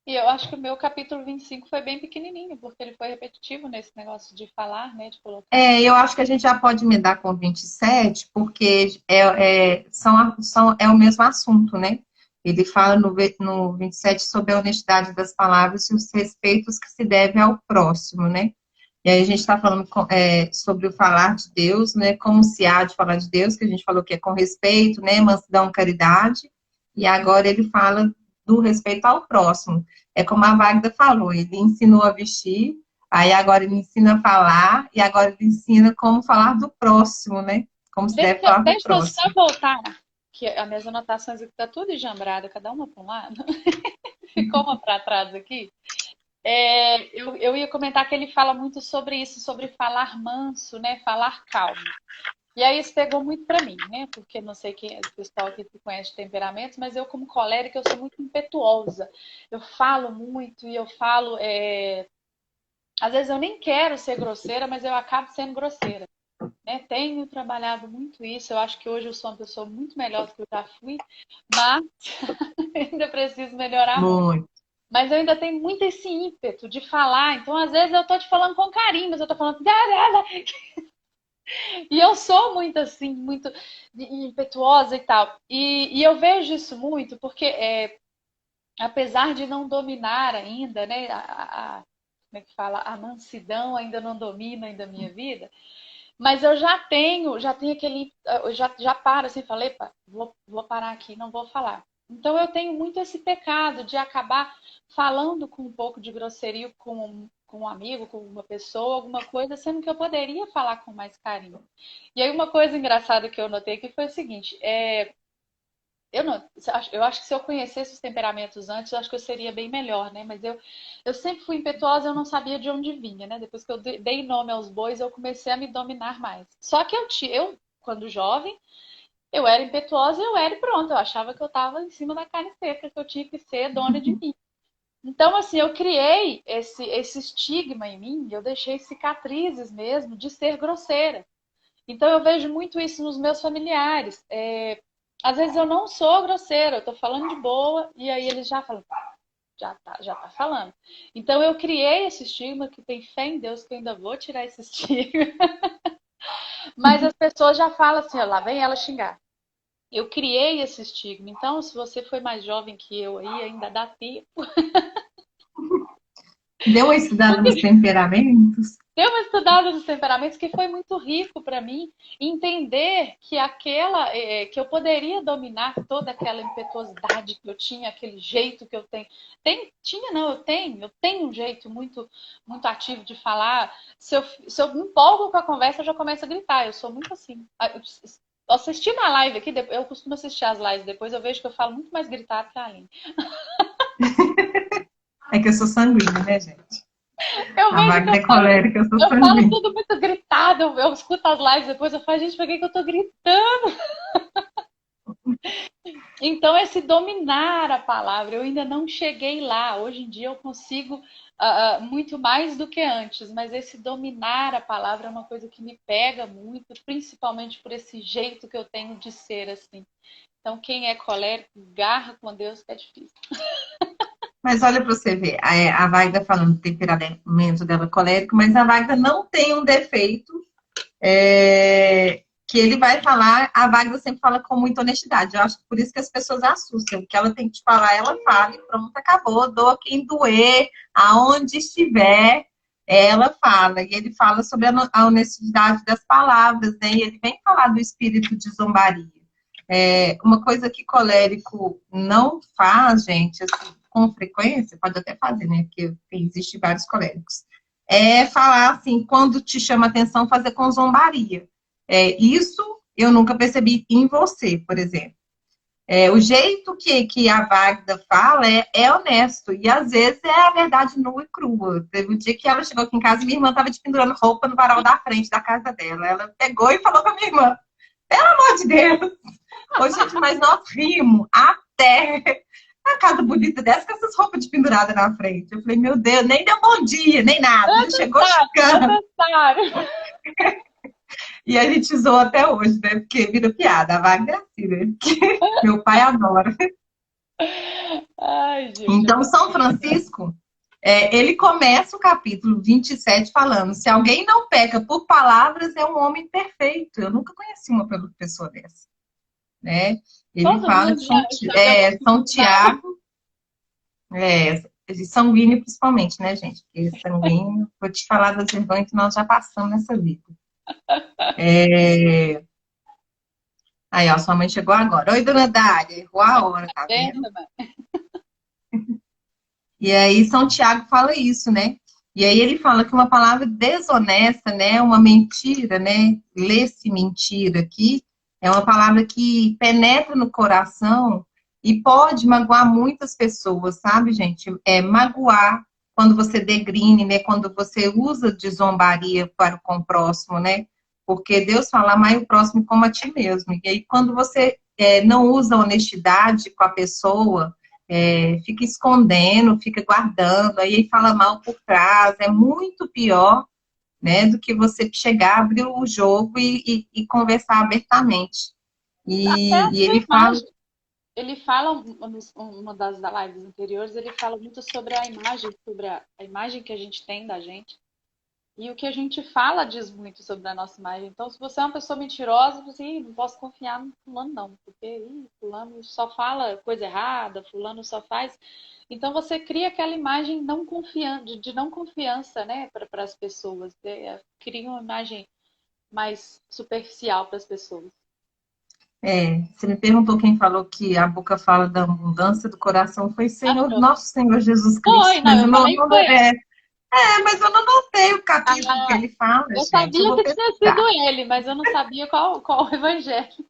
E eu acho que o meu capítulo 25 foi bem pequenininho, porque ele foi repetitivo nesse negócio de falar, né, de colocar. Eu acho que a gente já pode emendar com o 27, porque é o mesmo assunto, né? Ele fala no 27 sobre a honestidade das palavras e os respeitos que se deve ao próximo, né? E aí a gente está falando sobre o falar de Deus, né? Como se há de falar de Deus, que a gente falou que é com respeito, né? Mansidão, caridade. E agora ele fala do respeito ao próximo. É como a Wagda falou, ele ensinou a vestir, aí agora ele ensina a falar, e agora ele ensina como falar do próximo, né? Como se deve falar do Deixa eu só próximo. voltar, que as minhas anotações aqui tá tudo enjambrada, cada uma para um lado. Ficou uma para trás aqui. Eu ia comentar que ele fala muito sobre isso, sobre falar manso, né? Falar calmo. E aí isso pegou muito para mim, né? Porque não sei quem é o pessoal que conhece de temperamentos, mas eu, como colérica, eu sou muito impetuosa. Eu falo muito e eu falo. Às vezes eu nem quero ser grosseira, mas eu acabo sendo grosseira. Né? Tenho trabalhado muito isso. Eu acho que hoje eu sou uma pessoa muito melhor do que eu já fui, mas ainda preciso melhorar muito. Muito. Mas eu ainda tenho muito esse ímpeto de falar. Então, às vezes, eu tô te falando com carinho, mas eu tô falando. E eu sou muito assim, muito impetuosa e tal. E eu vejo isso muito porque, apesar de não dominar ainda, né, como é que fala? A mansidão ainda não domina ainda a minha vida, mas eu já tenho aquele. Eu já paro assim, falei, epa, vou parar aqui, não vou falar. Então eu tenho muito esse pecado de acabar falando com um pouco de grosseria com um amigo, com uma pessoa, alguma coisa, sendo que eu poderia falar com mais carinho. E aí uma coisa engraçada que eu notei aqui foi o seguinte, eu acho que se eu conhecesse os temperamentos antes, eu acho que eu seria bem melhor, né? Mas eu sempre fui impetuosa, eu não sabia de onde vinha, né? Depois que eu dei nome aos bois, eu comecei a me dominar mais. Só que eu quando jovem, eu era impetuosa e eu era e pronto. Eu achava que eu estava em cima da carne seca, que eu tinha que ser dona de mim. Então, assim, eu criei esse estigma em mim, eu deixei cicatrizes mesmo de ser grosseira. Então, eu vejo muito isso nos meus familiares. Às vezes eu não sou grosseira, eu tô falando de boa, e aí eles já falam, já tá falando. Então, eu criei esse estigma, que tem fé em Deus que eu ainda vou tirar esse estigma. Mas as pessoas já falam assim, ó, lá vem ela xingar. Eu criei esse estigma. Então, se você foi mais jovem que eu aí, ainda dá tempo. Deu uma estudada nos temperamentos? Dei uma estudada nos temperamentos que foi muito rico para mim entender que que eu poderia dominar toda aquela impetuosidade que eu tinha, aquele jeito que eu tenho. Tinha, não, eu tenho um jeito muito ativo de falar. Se eu me empolgo com a conversa, eu já começo a gritar. Eu sou muito assim. Assistindo a live aqui, eu costumo assistir as lives, depois eu vejo que eu falo muito mais gritado que a Aline. É que eu sou sanguínea, né, gente? Eu A vejo que Magda é colérica, eu sou eu falo sanguínea. tudo muito gritado, eu escuto as lives depois, eu falo, gente, por que eu tô gritando? Então, esse dominar a palavra, eu ainda não cheguei lá. Hoje em dia eu consigo muito mais do que antes, mas esse dominar a palavra é uma coisa que me pega muito, principalmente por esse jeito que eu tenho de ser assim. Então, quem é colérico, garra com Deus que é difícil. Mas olha para você ver, a Magda falando do temperamento dela colérico, mas a Magda não tem um defeito que ele vai falar, a Magda sempre fala com muita honestidade. Eu acho que por isso que as pessoas assustam. O que ela tem que te falar, ela fala e pronto, acabou. Doa quem doer, aonde estiver, ela fala. E ele fala sobre a honestidade das palavras, né? E ele vem falar do espírito de zombaria. Uma coisa que colérico não faz, gente, assim, com frequência, pode até fazer, né? Porque existem vários coléricos. É falar assim, quando te chama atenção, fazer com zombaria. Isso eu nunca percebi em você, por exemplo. O jeito que a Wagda fala é honesto, e às vezes é a verdade nua e crua. Teve um dia que ela chegou aqui em casa e minha irmã estava pendurando roupa no varal da frente da casa dela. Ela pegou e falou para minha irmã, pelo amor de Deus! Ô, gente, mas nós rimos até a casa bonita dessa com essas roupas de pendurada na frente. Eu falei, meu Deus, nem deu bom dia, nem nada. Já chegou chegando. E a gente zoa até hoje, né? Porque vira piada. A Wagner é assim, né? Meu pai adora. Ai, gente, é Então, muito São engraçado. Francisco, ele começa o capítulo 27 falando: se alguém não peca por palavras, é um homem perfeito. Eu nunca conheci uma pessoa dessa, né? Ele Todo fala mundo de já São acostumado. Tiago, de sanguíneo principalmente, né, gente? Porque sanguíneo, vou te falar das vergonhas que nós já passamos nessa vida. Aí, ó, sua mãe chegou agora. Oi, dona Dália, errou a hora, tá vendo? Pensa, mano. E aí, São Tiago fala isso, né? E aí ele fala que uma palavra desonesta, né, uma mentira, né, lê-se mentira aqui, é uma palavra que penetra no coração e pode magoar muitas pessoas, sabe, gente? Magoar quando você degrine, né, quando você usa de zombaria com o próximo, né? Porque Deus fala, amai o próximo como a ti mesmo. E aí, quando você não usa honestidade com a pessoa, fica escondendo, fica guardando, aí fala mal por trás, é muito pior, né, do que você chegar, abrir o jogo e conversar abertamente. Até a E sua ele fala, imagem. Ele fala, uma das lives anteriores, ele fala muito sobre a imagem, sobre a imagem que a gente tem da gente. E o que a gente fala diz muito sobre a nossa imagem. Então, se você é uma pessoa mentirosa, você não posso confiar no fulano, não. Porque fulano só fala coisa errada, fulano só faz. Então, você cria aquela imagem de não confiança, né, para as pessoas. Cria uma imagem mais superficial para as pessoas. você me perguntou quem falou que a boca fala da abundância do coração, foi Ah, Senhor, não. nosso Senhor Jesus Foi, Cristo, não, mas eu eu falei que foi ele. mas eu não notei o capítulo que Ah, ele fala, eu gente, eu sabia vou que tinha sido pesquisar. ele, mas eu não sabia qual o evangelho.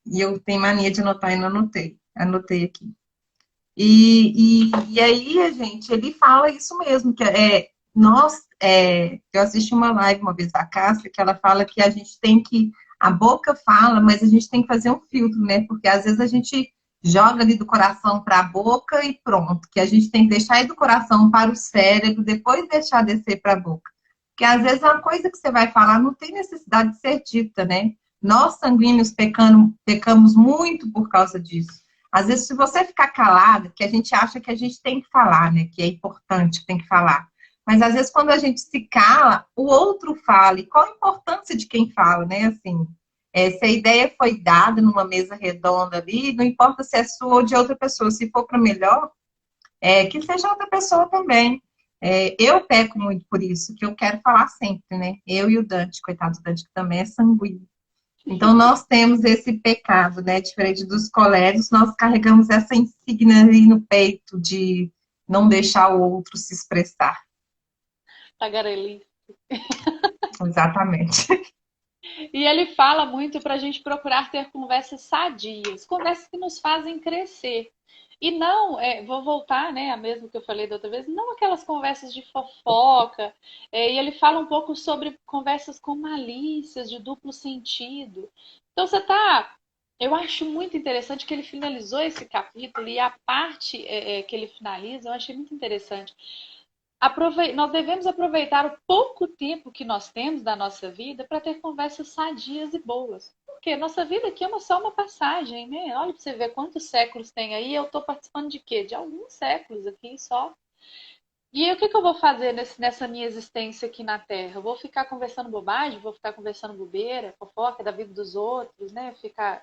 E eu tenho mania de anotar e não anotei aqui. E aí, gente, ele fala isso mesmo, que eu assisti uma live uma vez da Cássia, que ela fala que a gente tem que, a boca fala, mas a gente tem que fazer um filtro, né? Porque às vezes a gente joga ali do coração para a boca e pronto, que a gente tem que deixar ir do coração para o cérebro, depois deixar descer para a boca. Porque às vezes a coisa que você vai falar não tem necessidade de ser dita, né? Nós sanguíneos pecamos muito por causa disso. Às vezes, se você ficar calada, que a gente acha que a gente tem que falar, né? Que é importante, tem que falar. Mas às vezes, quando a gente se cala, o outro fala. E qual a importância de quem fala, né? Assim, se a ideia foi dada numa mesa redonda ali, não importa se é sua ou de outra pessoa. Se for para melhor, que seja outra pessoa também. Eu peco muito por isso, que eu quero falar sempre, né? Eu e o Dante, coitado do Dante, que também é sanguíneo. Então, nós temos esse pecado, né? Diferente dos colégios, nós carregamos essa insígnia aí no peito de não deixar o outro se expressar. Tagarelice. Exatamente. E ele fala muito para a gente procurar ter conversas sadias, conversas que nos fazem crescer. E não, vou voltar, né, a mesmo que eu falei da outra vez, não aquelas conversas de fofoca. E ele fala um pouco sobre conversas com malícias, de duplo sentido. Então você tá. Eu acho muito interessante que ele finalizou esse capítulo e a parte que ele finaliza, eu achei muito interessante. Nós devemos aproveitar o pouco tempo que nós temos da nossa vida para ter conversas sadias e boas. Porque nossa vida aqui é só uma passagem, né? Olha para você ver quantos séculos tem aí. Eu estou participando de quê? De alguns séculos aqui só. E aí, o que que eu vou fazer nessa minha existência aqui na Terra? Eu vou ficar conversando bobagem? Vou ficar conversando bobeira, fofoca da vida dos outros, né? Ficar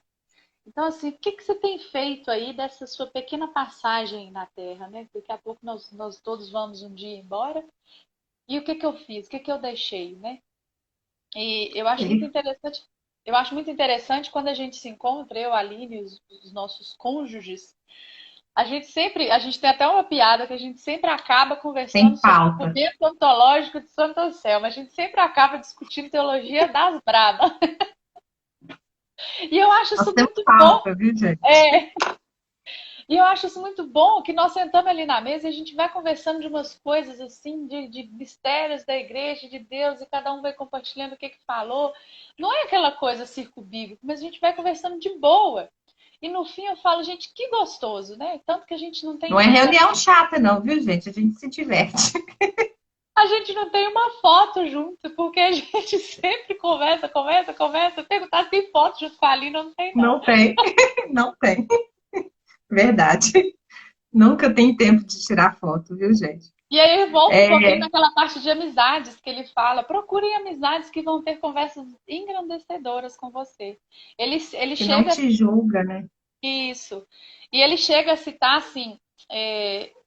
então, assim, o que que você tem feito aí dessa sua pequena passagem na Terra, né? Daqui a pouco nós todos vamos um dia embora. E o que que eu fiz? O que que eu deixei, né? E Ele eu acho muito interessante quando a gente se encontra, eu, a Aline, os nossos cônjuges, a gente tem até uma piada que a gente sempre acaba conversando tem sobre o pauta. momento ontológico de Santo Anselmo. A gente sempre acaba discutindo teologia das brabas. E eu acho Nós isso temos muito bom. pauta, viu, gente? É, E eu acho isso muito bom que nós sentamos ali na mesa e a gente vai conversando de umas coisas assim, de mistérios da igreja, de Deus, e cada um vai compartilhando o que que falou. Não é aquela coisa circo bíblico, mas a gente vai conversando de boa. E no fim eu falo, gente, que gostoso, né? Tanto que a gente não tem Não é nem uma, reunião chata, não, viu, gente? A gente se diverte. a gente não tem uma foto junto, porque a gente sempre conversa, conversa, conversa. Perguntar se tem foto junto com a Aline, não tem, não. Não tem, não tem. Verdade. Nunca tem tempo de tirar foto, viu, gente? E aí eu volto um pouquinho É, naquela parte de amizades que ele fala. Procurem amizades que vão ter conversas engrandecedoras com você. Ele que não chega te julga, né? isso. E ele chega a citar assim,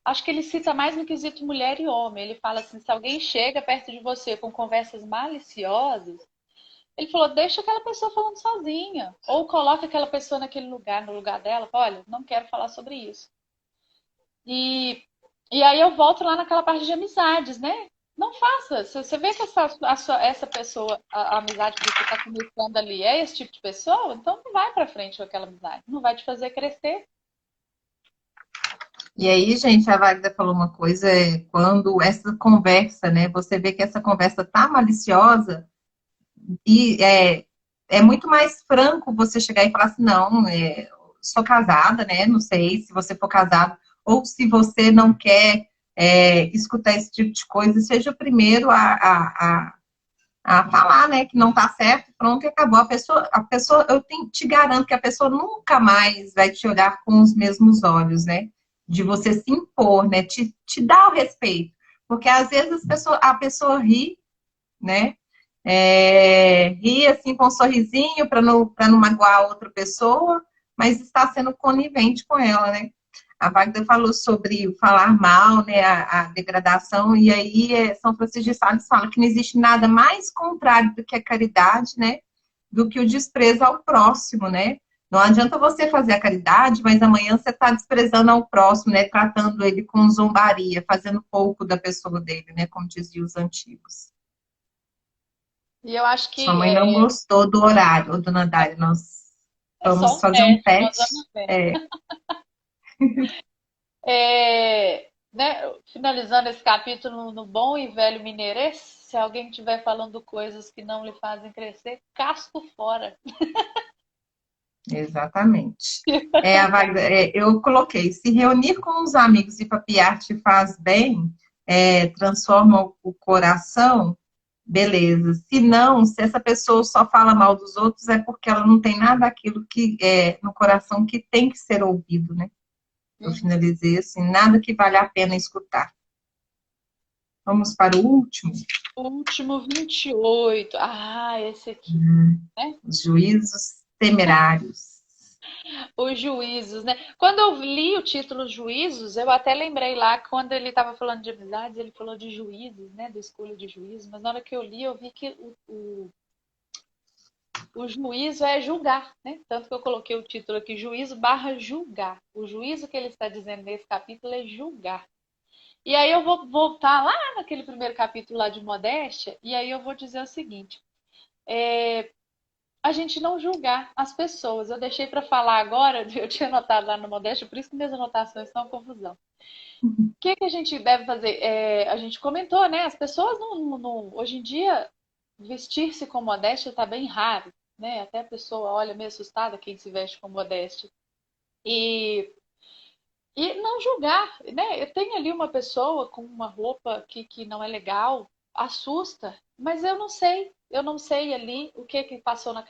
acho que ele cita mais no quesito mulher e homem. Ele fala assim, se alguém chega perto de você com conversas maliciosas, ele falou, deixa aquela pessoa falando sozinha. Ou coloca aquela pessoa naquele lugar, no lugar dela, olha, não quero falar sobre isso. E, e aí eu volto lá naquela parte de amizades, né? Não faça. Se você vê que essa pessoa, a amizade que você está começando ali é esse tipo de pessoa, então não vai para frente com aquela amizade. Não vai te fazer crescer. E aí, gente, a Wagda falou uma coisa, quando essa conversa, né, você vê que essa conversa tá maliciosa, e é muito mais franco você chegar e falar assim, não, sou casada, né, não sei se você for casado, ou se você não quer escutar esse tipo de coisa, seja o primeiro a falar, né, que não tá certo, pronto, e acabou. Eu te garanto que a pessoa nunca mais vai te olhar com os mesmos olhos, né, de você se impor, né, te dar o respeito, porque às vezes a pessoa ri, né, ri assim com um sorrisinho para não magoar a outra pessoa, mas está sendo conivente com ela, né. A Wagner falou sobre o falar mal, né, a degradação, e aí São Francisco de Sales fala que não existe nada mais contrário do que a caridade, né, do que o desprezo ao próximo, né. Não adianta você fazer a caridade, mas amanhã você está desprezando ao próximo, né, tratando ele com zombaria, fazendo pouco da pessoa dele, né, como diziam os antigos. E eu acho Sua que mãe não gostou do horário, dona Dália, nós é só vamos um fazer um teste, nós teste. vamos ver. Né, finalizando esse capítulo no bom e velho mineirês, se alguém estiver falando coisas que não lhe fazem crescer, casco fora. Exatamente. Eu coloquei, se reunir com os amigos e papiar te faz bem, transforma o coração, beleza. Se não, se essa pessoa só fala mal dos outros, é porque ela não tem nada daquilo que é no coração que tem que ser ouvido, né? Eu Uhum. finalizei assim, nada que vale a pena escutar. Vamos para o último. Último 28. Ah, esse aqui, né? Os juízos temerários. Os juízos, né? Quando eu li o título Juízos, eu até lembrei lá, quando ele estava falando de amizades, ele falou de juízes, né? Da escolha de juízos, mas na hora que eu li, eu vi que o juízo é julgar, né? Tanto que eu coloquei o título aqui, juízo barra julgar. O juízo que ele está dizendo nesse capítulo é julgar. E aí eu vou voltar lá naquele primeiro capítulo lá de modéstia, e aí eu vou dizer o seguinte: a gente não julgar as pessoas. Eu deixei para falar agora, eu tinha anotado lá no modéstia, por isso que minhas anotações estão confusão. O que, que a gente deve fazer? A gente comentou, né? As pessoas hoje em dia vestir-se com modéstia está bem raro, né? Até a pessoa olha meio assustada quem se veste com modéstia. E não julgar, né? Eu tenho ali uma pessoa com uma roupa que não é legal, assusta, mas eu não sei ali o que passou na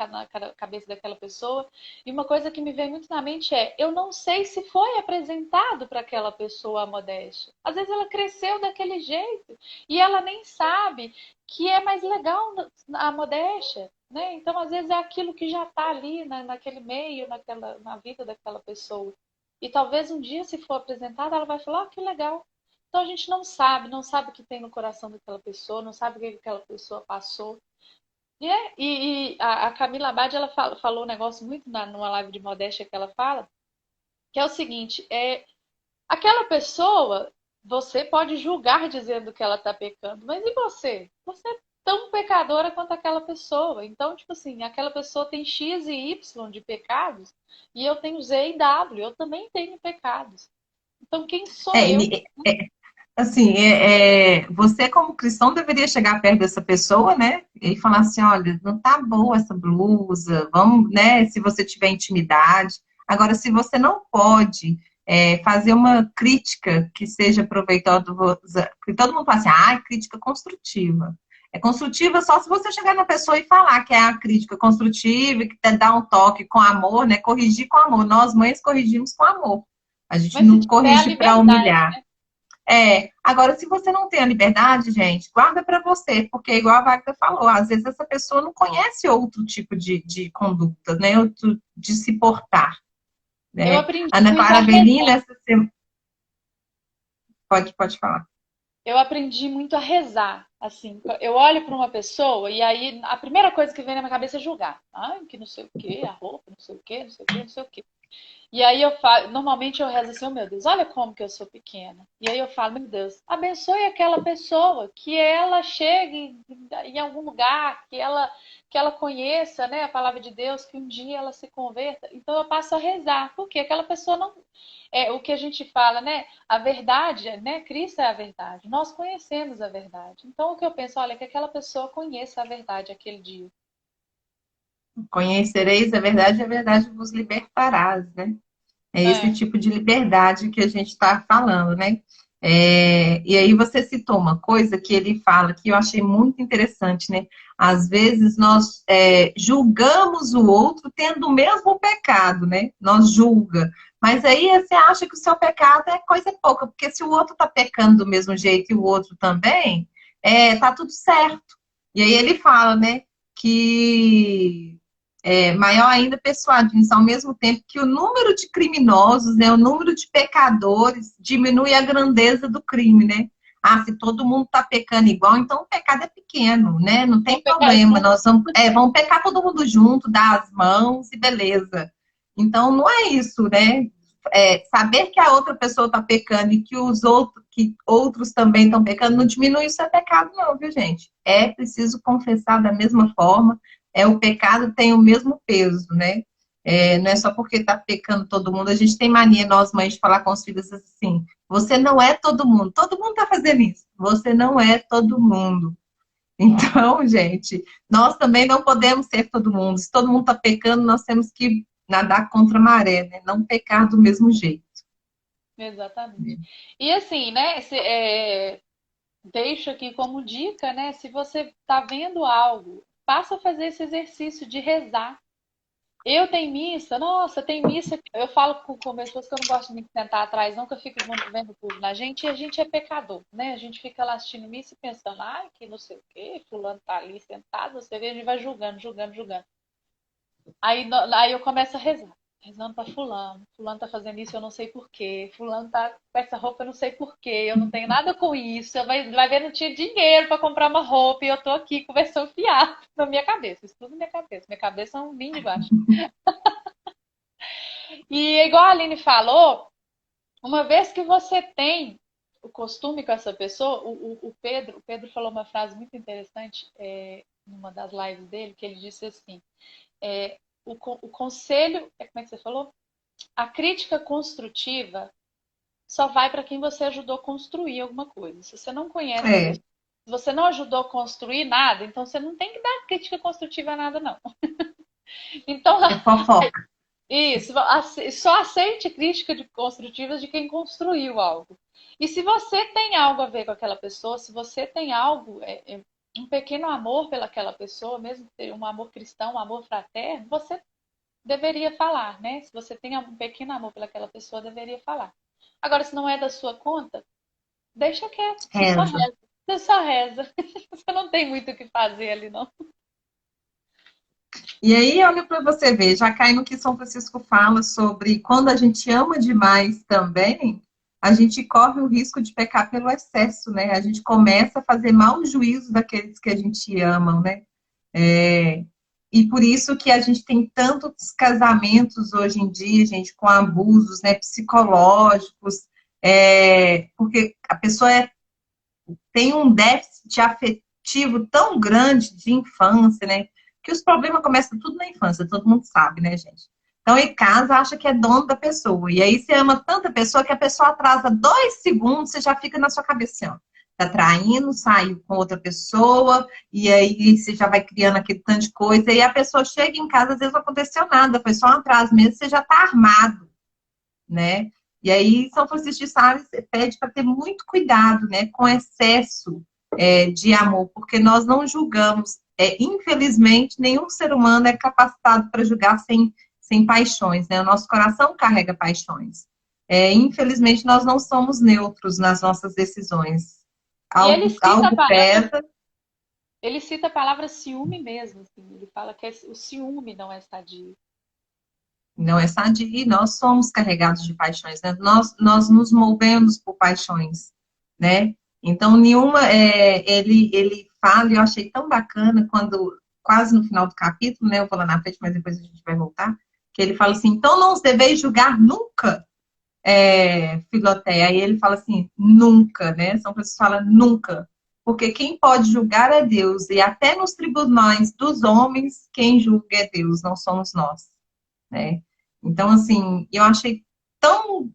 cabeça daquela pessoa. E uma coisa que me vem muito na mente é, eu não sei se foi apresentado para aquela pessoa a modéstia. Às vezes ela cresceu daquele jeito e ela nem sabe que é mais legal a modéstia. Né? Então, às vezes, é aquilo que já está ali naquele meio, na vida daquela pessoa. E talvez um dia, se for apresentada, ela vai falar, ah, que legal. Então a gente não sabe o que tem no coração daquela pessoa, não sabe o que aquela pessoa passou. E a Camila Abad, ela falou um negócio muito numa live de modéstia que ela fala, que é o seguinte, aquela pessoa, você pode julgar dizendo que ela está pecando, mas e você? Você é tão pecadora quanto aquela pessoa. Então, tipo assim, aquela pessoa tem X e Y de pecados e eu tenho Z e W, eu também tenho pecados. Então, quem sou É, eu? assim, você como cristão deveria chegar perto dessa pessoa, né? E falar assim, olha, não tá boa essa blusa, vamos, né? Se você tiver intimidade. Agora, se você não pode fazer uma crítica que seja proveitosa, que todo mundo fala assim, crítica construtiva. É construtiva só se você chegar na pessoa e falar que é a crítica construtiva, que dá um toque com amor, né? Corrigir com amor. Nós, mães, corrigimos com amor. A gente Mas se não tiver a corrige para liberdade, humilhar. Agora, se você não tem a liberdade, gente, guarda para você, porque igual a Wagner falou, às vezes essa pessoa não conhece outro tipo de conduta, né? Outro de se portar, eu né? aprendi Ana muito a Clara Avelina, rezar. essa semana... Pode falar. Eu aprendi muito a rezar. Assim, eu olho para uma pessoa e aí a primeira coisa que vem na minha cabeça é julgar. Ai, que não sei o quê, a roupa, não sei o quê, não sei o quê, não sei o quê. E aí eu falo, normalmente eu rezo assim, oh, meu Deus, olha como que eu sou pequena. E aí eu falo, meu Deus, abençoe aquela pessoa, que ela chegue em algum lugar, que ela conheça, né, a palavra de Deus, que um dia ela se converta. Então eu passo a rezar, porque aquela pessoa não é o que a gente fala, né? A verdade, né? Cristo é a verdade. Nós conhecemos a verdade. Então o que eu penso, olha, que aquela pessoa conheça a verdade aquele dia. Conhecereis a verdade vos libertarás, né? É esse É, tipo de liberdade que a gente está falando, né? E aí você citou uma coisa que ele fala que eu achei muito interessante, né? Às vezes nós julgamos o outro tendo o mesmo pecado, né? Nós julga. Mas aí você acha que o seu pecado é coisa pouca, porque se o outro está pecando do mesmo jeito e o outro também, tá tudo certo. E aí ele fala, né? Que maior ainda persuadir ao mesmo tempo que o número de criminosos, né, o número de pecadores diminui a grandeza do crime, né? Ah, se todo mundo está pecando igual, então o pecado é pequeno, né? Não tem vamos pecar problema. junto. Nós vamos pecar todo mundo junto, dar as mãos e beleza. Então não é isso, né? Saber que a outra pessoa está pecando e que que outros também estão pecando, não diminui o seu pecado, não, viu, gente? É preciso confessar da mesma forma, o pecado tem o mesmo peso, né? Não é só porque está pecando todo mundo. A gente tem mania, nós mães, de falar com os filhos assim: você não é todo mundo está fazendo isso, você não é todo mundo. Então, gente, nós também não podemos ser todo mundo. Se todo mundo está pecando, nós temos que nadar contra a maré, né? Não pecar do mesmo jeito. Exatamente. E assim, né? Deixo aqui como dica, né? Se você está vendo algo, passa a fazer esse exercício de rezar. Eu tenho missa, nossa, tem missa. Eu falo com minhas pessoas que eu não gosto de me sentar atrás, não, que eu fico vendo tudo na gente, e a gente é pecador, né? A gente fica lá assistindo missa e pensando, ai, que não sei o quê, fulano tá ali sentado, você vê, a gente vai julgando, julgando, julgando. Aí eu começo a rezar. rezando para fulano. Fulano tá fazendo isso, eu não sei por quê. Fulano tá com essa roupa, eu não sei por quê. Eu não tenho nada com isso. Vai ver, não tinha dinheiro para comprar uma roupa e eu tô aqui conversando fiado na minha cabeça. Isso tudo na minha cabeça. Minha cabeça é um vinho de baixo. E igual a Aline falou, uma vez que você tem o costume com essa pessoa, o Pedro falou uma frase muito interessante numa das lives dele, que ele disse assim, o conselho, como é que você falou? A crítica construtiva só vai para quem você ajudou a construir alguma coisa. Se você não conhece a É, pessoa, se você não ajudou a construir nada, então você não tem que dar crítica construtiva a nada, não. Então, é fofoca. isso, só aceite crítica construtivas de quem construiu algo. E se você tem algo a ver com aquela pessoa, se você tem algo, um pequeno amor pelaquela pessoa, mesmo que seja um amor cristão, um amor fraterno, você deveria falar, né? Se você tem um pequeno amor pelaquela pessoa, deveria falar. Agora, se não é da sua conta, deixa quieto, você só Reza. reza. Você só reza. Você não tem muito o que fazer ali, não. E aí, olha para você ver, já cai no que São Francisco fala sobre quando a gente ama demais também, a gente corre o risco de pecar pelo excesso, né? A gente começa a fazer mau juízo daqueles que a gente ama, né? É, e por isso que a gente tem tantos casamentos hoje em dia, gente, com abusos, né, psicológicos, porque a pessoa tem um déficit afetivo tão grande de infância, né? Que os problemas começam tudo na infância, todo mundo sabe, né, gente? Então, em casa, acha que é dono da pessoa. E aí, você ama tanta pessoa que a pessoa atrasa 2 segundos, você já fica na sua cabeça, assim, ó. Tá traindo, saiu com outra pessoa, e aí você já vai criando aquele tanto de coisa, e a pessoa chega em casa, às vezes não aconteceu nada, foi só um atraso mesmo, você já tá armado, né? E aí, São Francisco de Sales pede para ter muito cuidado, né, com excesso de amor, porque nós não julgamos. Infelizmente, nenhum ser humano é capacitado para julgar sem paixões, né? O nosso coração carrega paixões. Infelizmente, nós não somos neutros nas nossas decisões. E Algo pesa. ele cita a palavra ciúme mesmo, assim. Ele fala que o ciúme não é sadio. Não é sadio, e nós somos carregados de paixões, né? Nós nos movemos por paixões, né? Então, ele fala, e eu achei tão bacana, quando, quase no final do capítulo, né? Eu vou lá na frente, mas depois a gente vai voltar, que ele fala assim, então não os deveis julgar nunca, Filoteia. Aí ele fala assim, nunca, né? São Francisco fala nunca, porque quem pode julgar é Deus, e até nos tribunais dos homens, quem julga é Deus, não somos nós, né? Então, assim, eu achei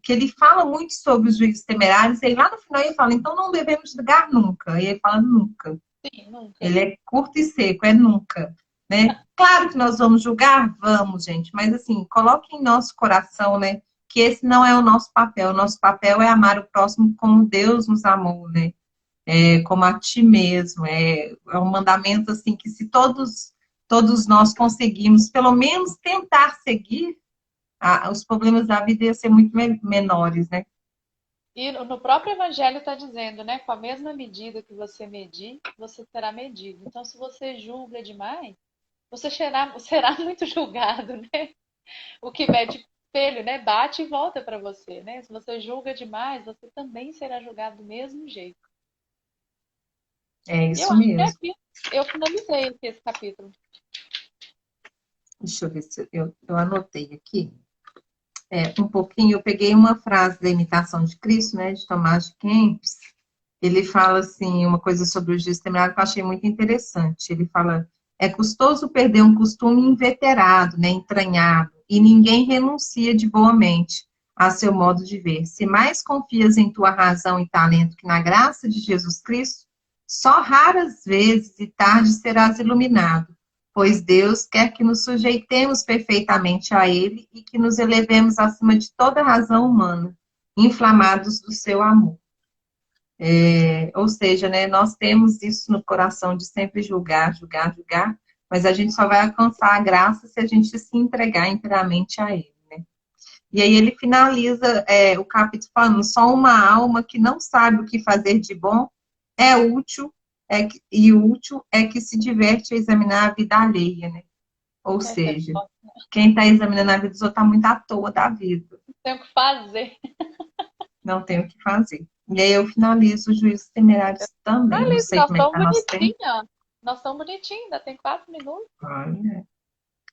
que ele fala muito sobre os juízes temerários, e lá no final ele fala, então não devemos julgar nunca. E ele fala nunca. Sim, nunca. Ele é curto e seco, é nunca. Né? Claro que nós vamos julgar, vamos, gente, mas assim, coloque em nosso coração, né, que esse não é o nosso papel. O nosso papel é amar o próximo como Deus nos amou, né? Como a ti mesmo. É um mandamento assim que se todos nós conseguimos, pelo menos tentar seguir, os problemas da vida iam ser muito menores, né? E no próprio Evangelho está dizendo, né? Com a mesma medida que você medir, você será medido. Então, se você julga demais, você será muito julgado, né? O que mede espelho, né? Bate e volta para você, né? Se você julga demais, você também será julgado do mesmo jeito. É Eu isso acho que mesmo. aqui eu finalizei aqui esse capítulo. Deixa eu ver se eu anotei aqui. Um pouquinho, eu peguei uma frase da Imitação de Cristo, né, de Tomás de Kempis. Ele fala assim, uma coisa sobre o juízo temerário que eu achei muito interessante. Ele fala, é custoso perder um costume inveterado, né, entranhado, e ninguém renuncia de boa mente a seu modo de ver. Se mais confias em tua razão e talento que na graça de Jesus Cristo, só raras vezes e tarde serás iluminado, pois Deus quer que nos sujeitemos perfeitamente a Ele e que nos elevemos acima de toda razão humana, inflamados do seu amor. Ou seja, né, nós temos isso no coração de sempre julgar, julgar, julgar, mas a gente só vai alcançar a graça se a gente se entregar inteiramente a Ele, né? E aí ele finaliza o capítulo falando, só uma alma que não sabe o que fazer de bom é útil, e útil é que se diverte a examinar a vida alheia, né? Ou Essa é seja, foto. quem está examinando a vida dos outros está muito à toa da vida. Tem o que fazer. Não tem o que fazer. E aí eu finalizo os juízos temerários também. Não Alice, sei nós como é que estamos tá nosso tempo. bonitinhos. Nós estamos bonitinhos, ainda tem 4 minutos. Olha,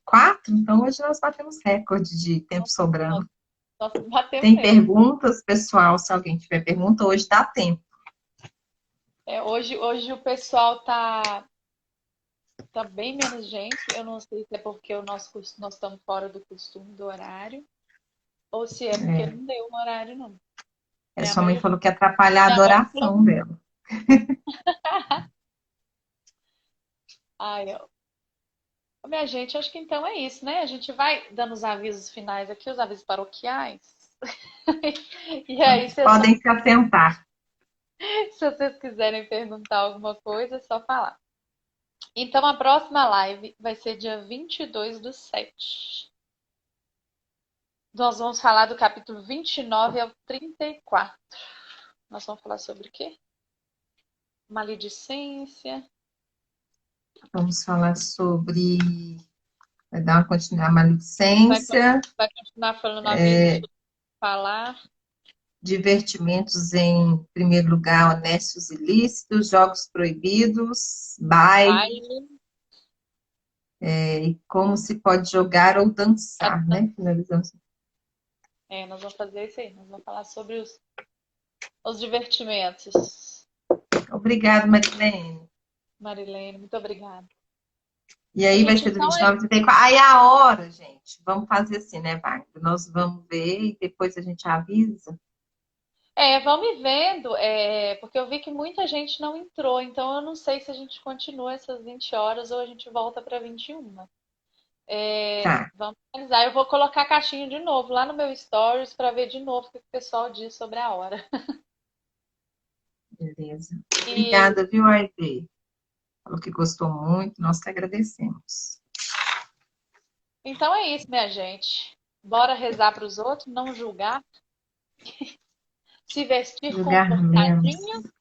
4? Então hoje nós batemos recorde de tempo Nós, sobrando. nós batemos Tem mesmo. perguntas, pessoal? Se alguém tiver pergunta, hoje dá tempo. Hoje o pessoal tá bem menos gente. Eu não sei se é porque nós estamos fora do costume do horário, ou se é porque É, não deu um horário, não. Minha sua mãe mãe já falou que ia atrapalhar a minha mãe falou, adoração dela. ai, minha gente, acho que então é isso, né? A gente vai dando os avisos finais aqui, os avisos paroquiais. E aí, Podem se assentar. se vocês quiserem perguntar alguma coisa, é só falar. Então, a próxima live vai ser dia 22/7. Nós vamos falar do capítulo 29 ao 34. Nós vamos falar sobre o quê? Maledicência. Vamos falar sobre. Vai dar uma continuidade, Vai, maledicência, vai continuar falando avisos sobre falar. divertimentos em primeiro lugar, honestos e ilícitos, jogos proibidos, baile, Baile. e como se pode jogar ou dançar, né? Finalizamos. Nós vamos fazer isso aí. Nós vamos falar sobre os divertimentos. Obrigada, Marilene. Marilene, muito obrigada. E aí vai Gente, ser do então 29 ao 34. Aí a hora, gente. Vamos fazer assim, né, Wagner? Nós vamos ver e depois a gente avisa. vão me vendo, porque eu vi que muita gente não entrou, então eu não sei se a gente continua essas 20 horas ou a gente volta para 21. Tá, Vamos finalizar. Eu vou colocar a caixinha de novo lá no meu Stories para ver de novo o que o pessoal diz sobre a hora. beleza. E Obrigada, viu, Aide? Falou que gostou muito, nós que agradecemos. então é isso, minha gente. Bora rezar para os outros, não julgar, se vestir Julgar menos. comportadinho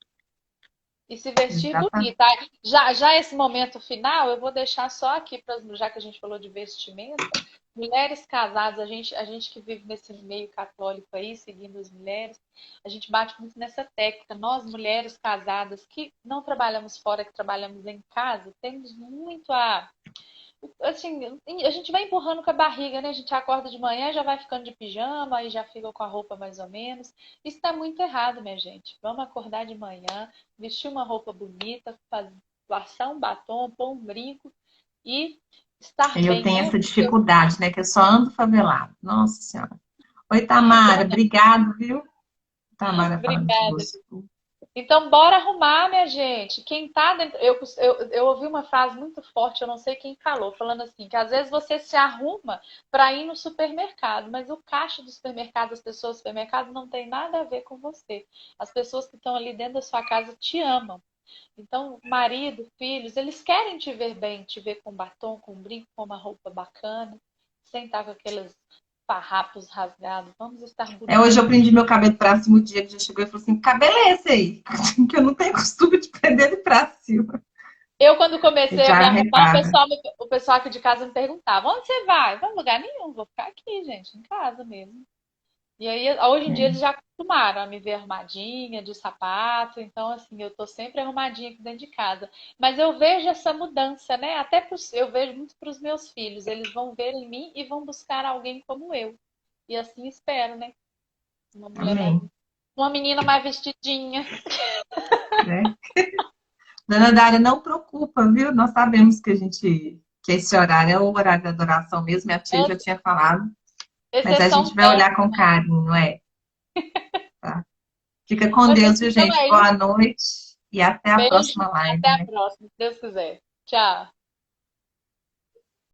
e se vestir Exatamente. bonita. Já esse momento final, eu vou deixar só aqui, já que a gente falou de vestimenta. Mulheres casadas, a gente que vive nesse meio católico aí, seguindo as mulheres, a gente bate muito nessa técnica. Nós, mulheres casadas, que não trabalhamos fora, que trabalhamos em casa, temos muito assim, a gente vai empurrando com a barriga, né? A gente acorda de manhã, já vai ficando de pijama, aí já fica com a roupa mais ou menos. Isso tá muito errado, minha gente. Vamos acordar de manhã, vestir uma roupa bonita, passar um batom, pôr um brinco e estar Eu bem, tenho né? essa Porque dificuldade, né? Que eu só ando favelado. Nossa Senhora. Oi, Tamara, obrigado, viu? Tamara falando que Obrigada. gostou. Então, bora arrumar, minha gente. Quem tá dentro. Eu ouvi uma frase muito forte, eu não sei quem falou, falando assim: que às vezes você se arruma para ir no supermercado, mas o caixa do supermercado, as pessoas do supermercado, não tem nada a ver com você. As pessoas que estão ali dentro da sua casa te amam. Então, marido, filhos, eles querem te ver bem, te ver com batom, com brinco, com uma roupa bacana, sem estar com aqueles farrapos rasgados. Vamos estar Hoje eu bonitinhos. prendi meu cabelo pra cima, o Diego já chegou e falou assim, que cabelo é esse aí? Que eu não tenho costume de prender ele pra cima. Eu, quando Ele comecei a me já arrumar, repara. o pessoal aqui de casa me perguntava: onde você vai? Vou em lugar nenhum, vou ficar aqui, gente, em casa mesmo. E aí, hoje em dia, eles É. já acostumaram a me ver arrumadinha, de sapato, então, assim, eu tô sempre arrumadinha aqui dentro de casa. Mas eu vejo essa mudança, né? Eu vejo muito para os meus filhos, eles vão ver em mim e vão buscar alguém como eu. E assim espero, né? Uma mulher mais. Amém. Uma menina mais vestidinha. Né? Dona Dária, não preocupa, viu? Nós sabemos que esse horário é o horário da adoração mesmo, minha tia já tinha falado, mas a Exceção gente vai olhar dessa. com carinho, tá? Fica com Oi, Deus, gente, viu, então gente? é Boa isso. noite e até a Beijo. próxima live, Até a né? próxima, se Deus quiser. Tchau.